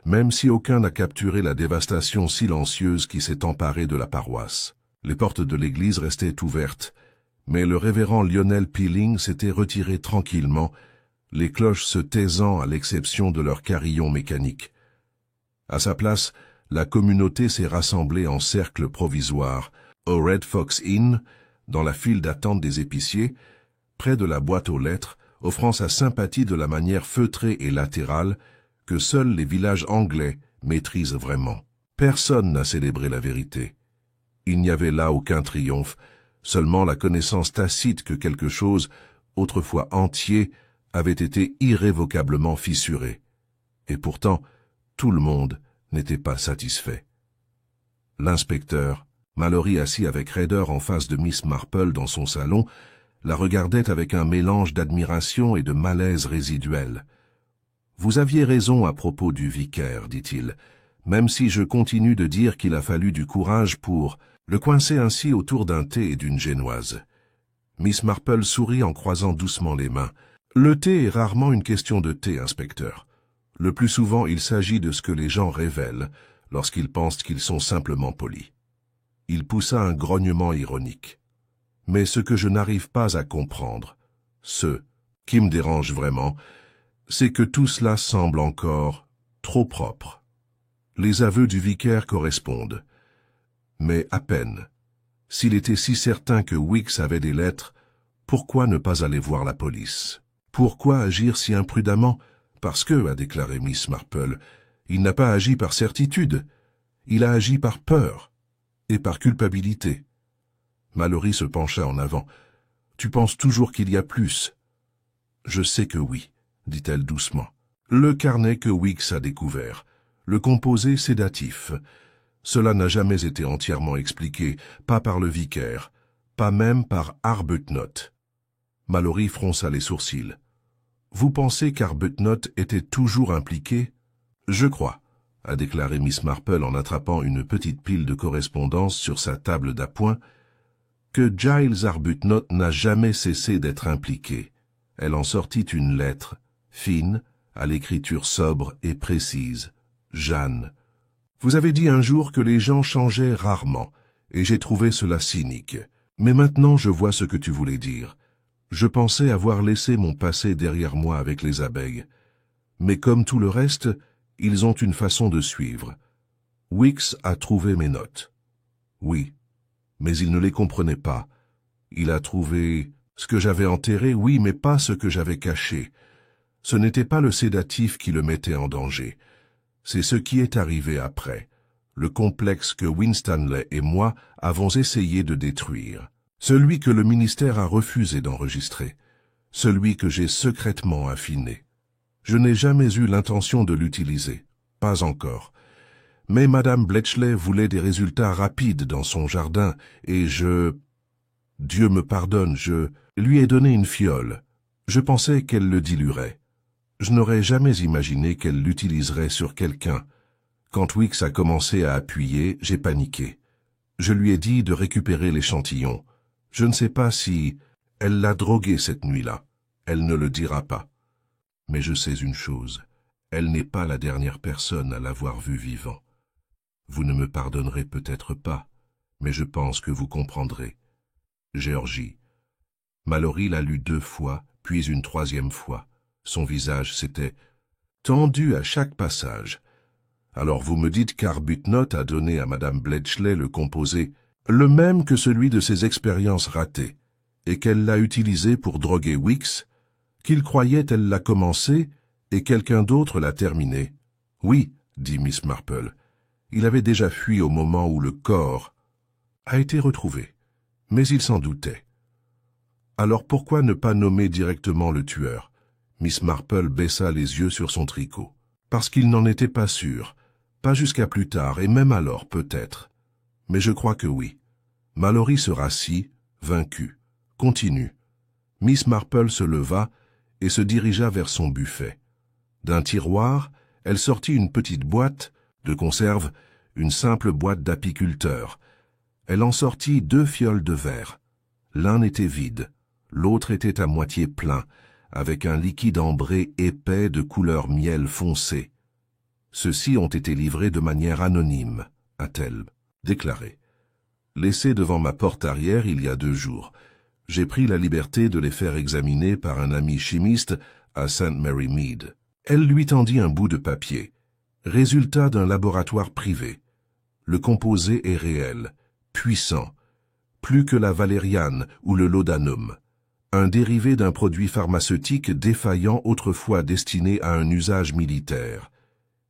même si aucun n'a capturé la dévastation silencieuse qui s'est emparée de la paroisse. Les portes de l'église restaient ouvertes, mais le révérend Lionel Peeling s'était retiré tranquillement, les cloches se taisant à l'exception de leurs carillons mécaniques. À sa place, la communauté s'est rassemblée en cercle provisoire, au Red Fox Inn, dans la file d'attente des épiciers, près de la boîte aux lettres, offrant sa sympathie de la manière feutrée et latérale que seuls les villages anglais maîtrisent vraiment. Personne n'a célébré la vérité. Il n'y avait là aucun triomphe, seulement la connaissance tacite que quelque chose, autrefois entier, avait été irrévocablement fissuré. Et pourtant, tout le monde n'était pas satisfait. L'inspecteur, Mallory assis avec raideur en face de Miss Marple dans son salon, la regardait avec un mélange d'admiration et de malaise résiduel. « Vous aviez raison à propos du vicaire, dit-il, même si je continue de dire qu'il a fallu du courage pour le coincer ainsi autour d'un thé et d'une génoise. » Miss Marple sourit en croisant doucement les mains. « Le thé est rarement une question de thé, inspecteur. Le plus souvent, il s'agit de ce que les gens révèlent lorsqu'ils pensent qu'ils sont simplement polis. » Il poussa un grognement ironique. « Mais ce que je n'arrive pas à comprendre, ce qui me dérange vraiment, c'est que tout cela semble encore trop propre. Les aveux du vicaire correspondent. Mais à peine. S'il était si certain que Weeks avait des lettres, pourquoi ne pas aller voir la police? Pourquoi agir si imprudemment? Parce que, a déclaré Miss Marple, Il n'a pas agi par certitude. Il a agi par peur et par culpabilité. Mallory se pencha en avant. « Tu penses toujours qu'il y a plus ?» « Je sais que oui, » dit-elle doucement. Le carnet que Weeks a découvert, le composé sédatif. Cela n'a jamais été entièrement expliqué, pas par le vicaire, pas même par Arbuthnot. Mallory fronça les sourcils. « Vous pensez qu'Arbuthnot était toujours impliqué ?»« Je crois, » a déclaré Miss Marple en attrapant une petite pile de correspondances sur sa table d'appoint, que Giles Arbuthnot n'a jamais cessé d'être impliqué. Elle en sortit une lettre, fine, à l'écriture sobre et précise. « Jeanne, vous avez dit un jour que les gens changeaient rarement, et j'ai trouvé cela cynique. Mais maintenant je vois ce que tu voulais dire. Je pensais avoir laissé mon passé derrière moi avec les abeilles. Mais comme tout le reste, ils ont une façon de suivre. Weeks a trouvé mes notes. Oui, mais il ne les comprenait pas. Il a trouvé ce que j'avais enterré, oui, mais pas ce que j'avais caché. Ce n'était pas le sédatif qui le mettait en danger. C'est ce qui est arrivé après, le complexe que Winstanley et moi avons essayé de détruire. Celui que le ministère a refusé d'enregistrer. Celui que j'ai secrètement affiné. Je n'ai jamais eu l'intention de l'utiliser. Pas encore. Mais Madame Bletchley voulait des résultats rapides dans son jardin, et Dieu me pardonne, je lui ai donné une fiole. Je pensais qu'elle le diluerait. Je n'aurais jamais imaginé qu'elle l'utiliserait sur quelqu'un. Quand Weeks a commencé à appuyer, j'ai paniqué. Je lui ai dit de récupérer l'échantillon. Je ne sais pas si elle l'a drogué cette nuit-là. Elle ne le dira pas. Mais je sais une chose. Elle n'est pas la dernière personne à l'avoir vu vivant. Vous ne me pardonnerez peut-être pas, mais je pense que vous comprendrez. Géorgie. Mallory l'a lu 2 fois, puis une 3e fois. Son visage s'était tendu à chaque passage. Alors vous me dites qu'Arbuthnot a donné à Madame Bletchley le composé, le même que celui de ses expériences ratées, et qu'elle l'a utilisé pour droguer Weeks, qu'il croyait elle l'a commencé, et quelqu'un d'autre l'a terminé. Oui, dit Miss Marple. Il avait déjà fui au moment où le corps a été retrouvé, mais il s'en doutait. Alors pourquoi ne pas nommer directement le tueur? Miss Marple baissa les yeux sur son tricot. Parce qu'il n'en était pas sûr, pas jusqu'à plus tard, et même alors peut-être. Mais je crois que oui. Mallory se rassit, vaincu. Continue. Miss Marple se leva et se dirigea vers son buffet. D'un tiroir, elle sortit une petite boîte de conserve, une simple boîte d'apiculteur. Elle en sortit 2 fioles de verre. L'un était vide, l'autre était à moitié plein, avec un liquide ambré épais de couleur miel foncé. Ceux-ci ont été livrés de manière anonyme, a-t-elle déclaré. Laissés devant ma porte arrière il y a 2 jours. J'ai pris la liberté de les faire examiner par un ami chimiste à St. Mary Mead. Elle lui tendit un bout de papier. Résultat d'un laboratoire privé. Le composé est réel, puissant, plus que la valériane ou le laudanum. Un dérivé d'un produit pharmaceutique défaillant autrefois destiné à un usage militaire.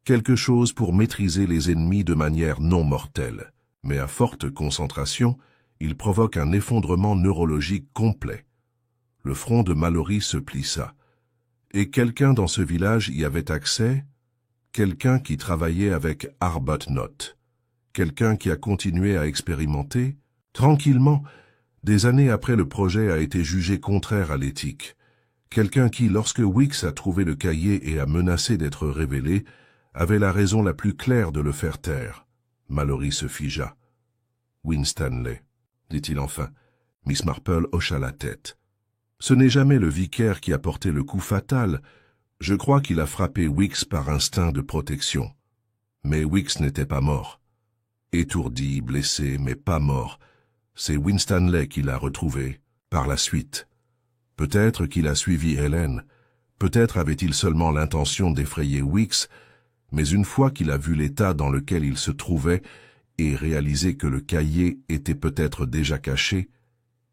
Quelque chose pour maîtriser les ennemis de manière non mortelle. Mais à forte concentration, il provoque un effondrement neurologique complet. Le front de Mallory se plissa. Et quelqu'un dans ce village y avait accès? Quelqu'un qui travaillait avec Arbuthnot. Quelqu'un qui a continué à expérimenter, tranquillement, des années après le projet a été jugé contraire à l'éthique. Quelqu'un qui, lorsque Weeks a trouvé le cahier et a menacé d'être révélé, avait la raison la plus claire de le faire taire. Mallory se figea. « Winstanley, dit-il enfin. » Miss Marple hocha la tête. « Ce n'est jamais le vicaire qui a porté le coup fatal. Je crois qu'il a frappé Weeks par instinct de protection. Mais Weeks n'était pas mort. Étourdi, blessé, mais pas mort. C'est Winstanley qui l'a retrouvé, par la suite. Peut-être qu'il a suivi Hélène. Peut-être avait-il seulement l'intention d'effrayer Weeks, mais une fois qu'il a vu l'état dans lequel il se trouvait et réalisé que le cahier était peut-être déjà caché,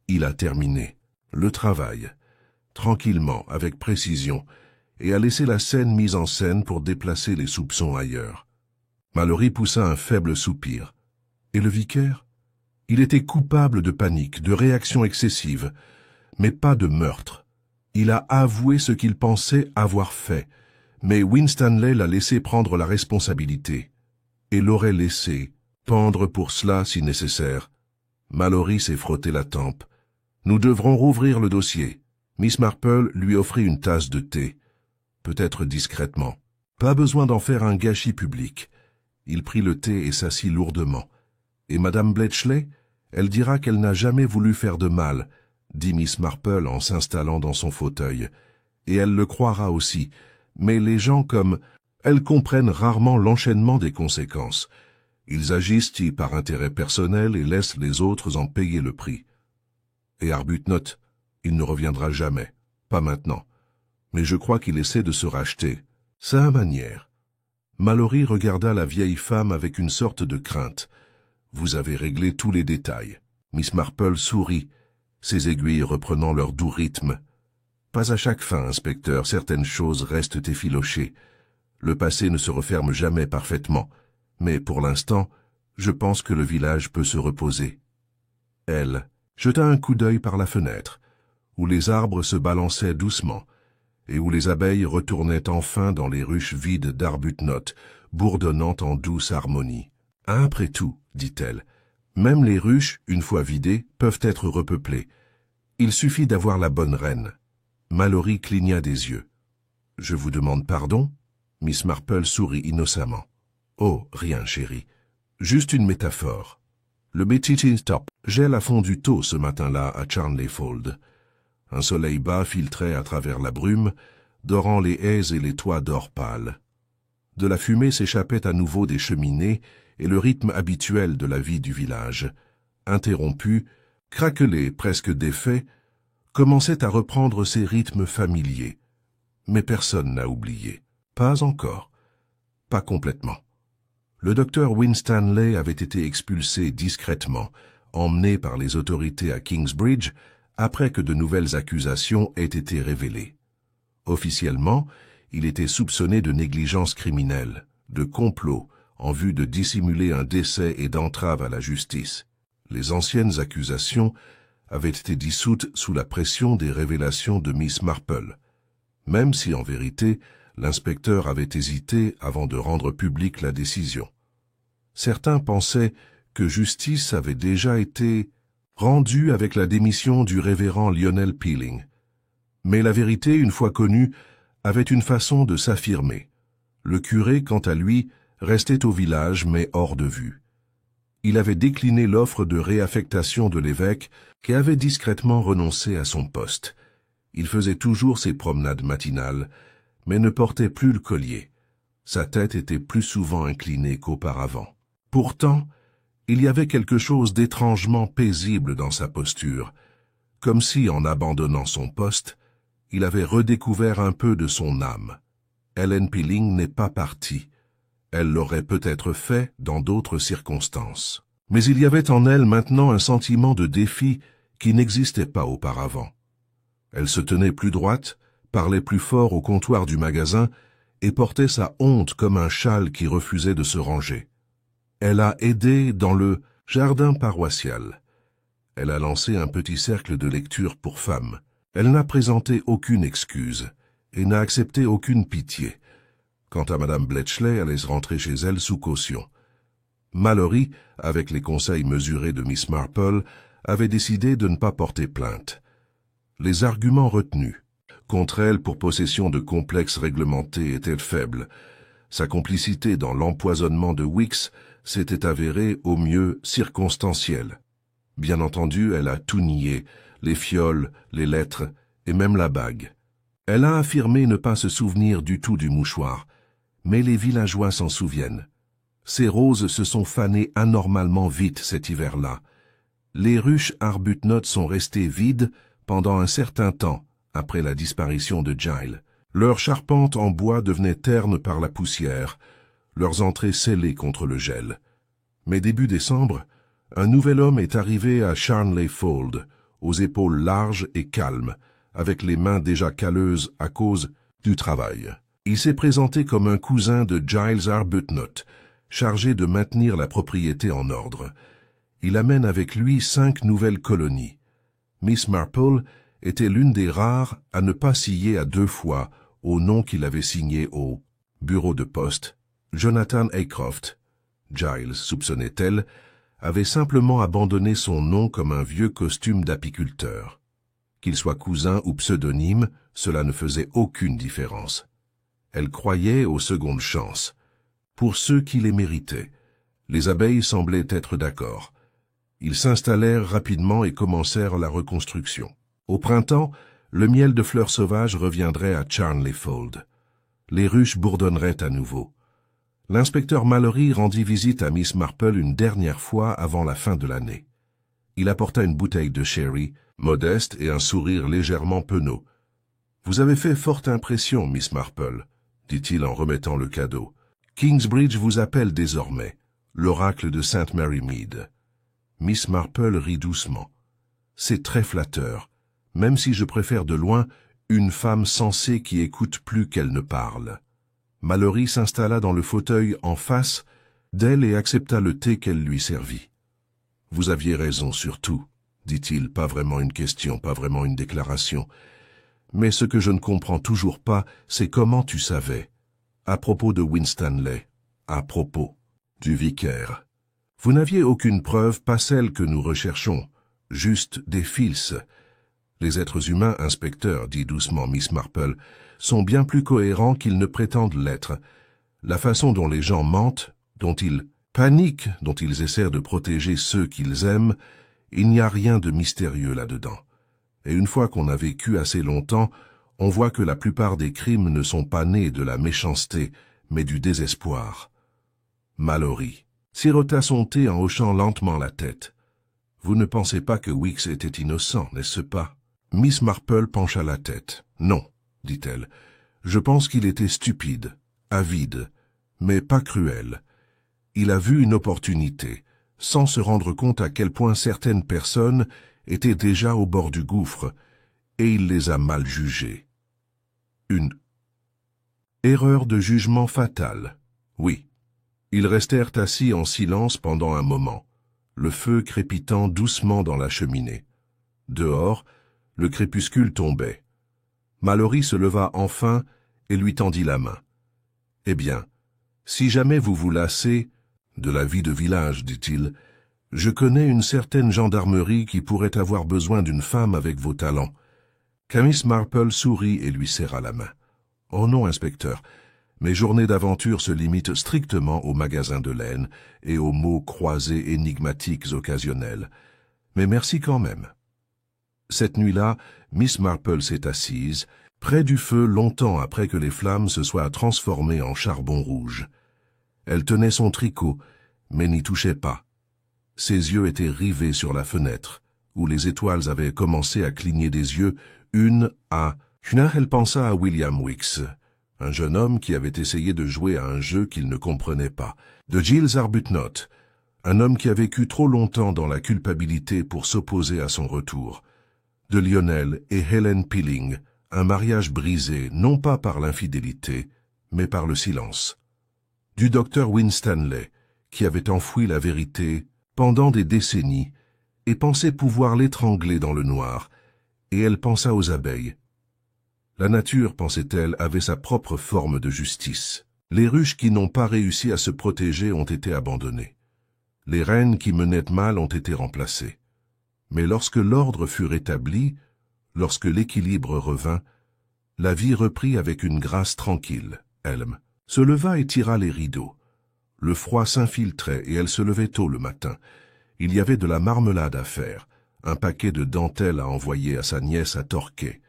il a terminé le travail, tranquillement, avec précision, et a laissé la scène mise en scène pour déplacer les soupçons ailleurs. Mallory poussa un faible soupir. Et le vicaire? Il était coupable de panique, de réaction excessive, mais pas de meurtre. Il a avoué ce qu'il pensait avoir fait, mais Winstanley l'a laissé prendre la responsabilité, et l'aurait laissé pendre pour cela si nécessaire. Mallory s'est frotté la tempe. Nous devrons rouvrir le dossier. Miss Marple lui offrit une tasse de thé, peut-être discrètement. Pas besoin d'en faire un gâchis public. Il prit le thé et s'assit lourdement. Et Madame Bletchley, elle dira qu'elle n'a jamais voulu faire de mal, dit Miss Marple en s'installant dans son fauteuil. Et elle le croira aussi, mais les gens comme elle comprennent rarement l'enchaînement des conséquences. Ils agissent par intérêt personnel et laissent les autres en payer le prix. Et Arbuthnot, il ne reviendra jamais, pas maintenant. Mais je crois qu'il essaie de se racheter. Sa manière. Mallory regarda la vieille femme avec une sorte de crainte. Vous avez réglé tous les détails. Miss Marple sourit, ses aiguilles reprenant leur doux rythme. Pas à chaque fin, inspecteur, certaines choses restent effilochées. Le passé ne se referme jamais parfaitement, mais pour l'instant, je pense que le village peut se reposer. Elle jeta un coup d'œil par la fenêtre, où les arbres se balançaient doucement, et où les abeilles retournaient enfin dans les ruches vides d'Arbuthnot, bourdonnant en douce harmonie. « Après tout, dit-elle, même les ruches, une fois vidées, peuvent être repeuplées. Il suffit d'avoir la bonne reine. » Mallory cligna des yeux. « Je vous demande pardon ?» Miss Marple sourit innocemment. « Oh, rien, chérie. Juste une métaphore. Le Betty Top gèle à fond du taux ce matin-là à Charnleyfold. Un soleil bas filtrait à travers la brume, dorant les haies et les toits d'or pâle. De la fumée s'échappait à nouveau des cheminées et le rythme habituel de la vie du village, interrompu, craquelé, presque défait, commençait à reprendre ses rythmes familiers. Mais personne n'a oublié. Pas encore. Pas complètement. Le docteur Winstanley avait été expulsé discrètement, emmené par les autorités à Kingsbridge, après que de nouvelles accusations aient été révélées. Officiellement, il était soupçonné de négligence criminelle, de complot, en vue de dissimuler un décès et d'entrave à la justice. Les anciennes accusations avaient été dissoutes sous la pression des révélations de Miss Marple, même si en vérité, l'inspecteur avait hésité avant de rendre publique la décision. Certains pensaient que justice avait déjà été rendue avec la démission du révérend Lionel Peeling. Mais la vérité, une fois connue, avait une façon de s'affirmer. Le curé, quant à lui, restait au village mais hors de vue. Il avait décliné l'offre de réaffectation de l'évêque qui avait discrètement renoncé à son poste. Il faisait toujours ses promenades matinales, mais ne portait plus le collier. Sa tête était plus souvent inclinée qu'auparavant. Pourtant, il y avait quelque chose d'étrangement paisible dans sa posture, comme si, en abandonnant son poste, il avait redécouvert un peu de son âme. Ellen Peeling n'est pas partie. Elle l'aurait peut-être fait dans d'autres circonstances. Mais il y avait en elle maintenant un sentiment de défi qui n'existait pas auparavant. Elle se tenait plus droite, parlait plus fort au comptoir du magasin et portait sa honte comme un châle qui refusait de se ranger. Elle a aidé dans le jardin paroissial. Elle a lancé un petit cercle de lecture pour femmes. Elle n'a présenté aucune excuse et n'a accepté aucune pitié. Quant à Madame Bletchley, elle est rentrée chez elle sous caution. Mallory, avec les conseils mesurés de Miss Marple, avait décidé de ne pas porter plainte. Les arguments retenus contre elle pour possession de complexes réglementés étaient faibles. Sa complicité dans l'empoisonnement de Wicks s'était avérée au mieux circonstancielle. Bien entendu, elle a tout nié, les fioles, les lettres et même la bague. Elle a affirmé ne pas se souvenir du tout du mouchoir, mais les villageois s'en souviennent. Ces roses se sont fanées anormalement vite cet hiver-là. Les ruches Arbuthnot sont restées vides pendant un certain temps après la disparition de Giles. Leurs charpentes en bois devenaient ternes par la poussière, leurs entrées scellées contre le gel. Mais début décembre, un nouvel homme est arrivé à Charnleyfold, aux épaules larges et calmes, avec les mains déjà calleuses à cause du travail. Il s'est présenté comme un cousin de Giles Arbuthnot, chargé de maintenir la propriété en ordre. Il amène avec lui 5 nouvelles colonies. Miss Marple était l'une des rares à ne pas scier à 2 fois au nom qu'il avait signé au bureau de poste. Jonathan Aycroft, Giles soupçonnait-elle, avait simplement abandonné son nom comme un vieux costume d'apiculteur. Qu'il soit cousin ou pseudonyme, cela ne faisait aucune différence. Elle croyait aux secondes chances. Pour ceux qui les méritaient, les abeilles semblaient être d'accord. Ils s'installèrent rapidement et commencèrent la reconstruction. Au printemps, le miel de fleurs sauvages reviendrait à Charnley Fold. Les ruches bourdonneraient à nouveau. L'inspecteur Mallory rendit visite à Miss Marple une dernière fois avant la fin de l'année. Il apporta une bouteille de sherry, modeste et un sourire légèrement penaud. « Vous avez fait forte impression, Miss Marple, » dit-il en remettant le cadeau. « Kingsbridge vous appelle désormais, l'oracle de Sainte Mary Mead. » Miss Marple rit doucement. « C'est très flatteur, même si je préfère de loin une femme sensée qui écoute plus qu'elle ne parle. » Mallory s'installa dans le fauteuil en face d'elle et accepta le thé qu'elle lui servit. « Vous aviez raison sur tout, » dit-il, pas vraiment une question, pas vraiment une déclaration. « Mais ce que je ne comprends toujours pas, c'est comment tu savais. À propos de Winstanley, à propos du vicaire. Vous n'aviez aucune preuve, pas celle que nous recherchons, juste des fils. Les êtres humains, inspecteur, dit doucement Miss Marple, sont bien plus cohérents qu'ils ne prétendent l'être. La façon dont les gens mentent, dont ils paniquent, dont ils essaient de protéger ceux qu'ils aiment, il n'y a rien de mystérieux là-dedans. Et une fois qu'on a vécu assez longtemps, on voit que la plupart des crimes ne sont pas nés de la méchanceté, mais du désespoir. » Mallory sirota son thé en hochant lentement la tête. « Vous ne pensez pas que Weeks était innocent, n'est-ce pas ?» Miss Marple pencha la tête. « Non, dit-elle. Je pense qu'il était stupide, avide, mais pas cruel. Il a vu une opportunité, sans se rendre compte à quel point certaines personnes étaient déjà au bord du gouffre, et il les a mal jugées. Une erreur de jugement fatale, oui. Ils restèrent assis en silence pendant un moment, le feu crépitant doucement dans la cheminée. Dehors, le crépuscule tombait. Mallory se leva enfin et lui tendit la main. « Eh bien, si jamais vous vous lassez de la vie de village, dit-il, je connais une certaine gendarmerie qui pourrait avoir besoin d'une femme avec vos talents. » Miss Marple sourit et lui serra la main. « Oh non, inspecteur, mes journées d'aventure se limitent strictement aux magasins de laine et aux mots croisés énigmatiques occasionnels. Mais merci quand même. » Cette nuit-là, Miss Marple s'est assise, près du feu longtemps après que les flammes se soient transformées en charbon rouge. Elle tenait son tricot, mais n'y touchait pas. Ses yeux étaient rivés sur la fenêtre, où les étoiles avaient commencé à cligner des yeux, une à... Elle pensa à William Weeks, un jeune homme qui avait essayé de jouer à un jeu qu'il ne comprenait pas, de Giles Arbuthnot, un homme qui a vécu trop longtemps dans la culpabilité pour s'opposer à son retour, de Lionel et Helen Pilling, un mariage brisé non pas par l'infidélité, mais par le silence, du docteur Winstanley, qui avait enfoui la vérité pendant des décennies et pensait pouvoir l'étrangler dans le noir, et elle pensa aux abeilles. La nature, pensait-elle, avait sa propre forme de justice. Les ruches qui n'ont pas réussi à se protéger ont été abandonnées. Les reines qui menaient mal ont été remplacées. Mais lorsque l'ordre fut rétabli, lorsque l'équilibre revint, la vie reprit avec une grâce tranquille. Elm se leva et tira les rideaux. Le froid s'infiltrait et elle se levait tôt le matin. Il y avait de la marmelade à faire, un paquet de dentelles à envoyer à sa nièce à Torquay,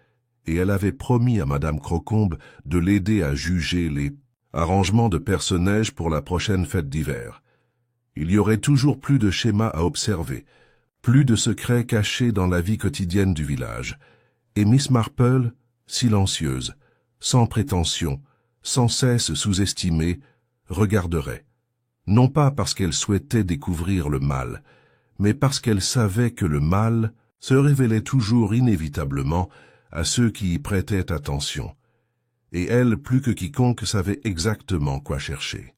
et elle avait promis à Madame Crocombe de l'aider à juger les arrangements de personnages pour la prochaine fête d'hiver. Il y aurait toujours plus de schémas à observer, plus de secrets cachés dans la vie quotidienne du village, et Miss Marple, silencieuse, sans prétention, sans cesse sous-estimée, regarderait, non pas parce qu'elle souhaitait découvrir le mal, mais parce qu'elle savait que le mal se révélait toujours inévitablement à ceux qui y prêtaient attention, et elle, plus que quiconque, savait exactement quoi chercher.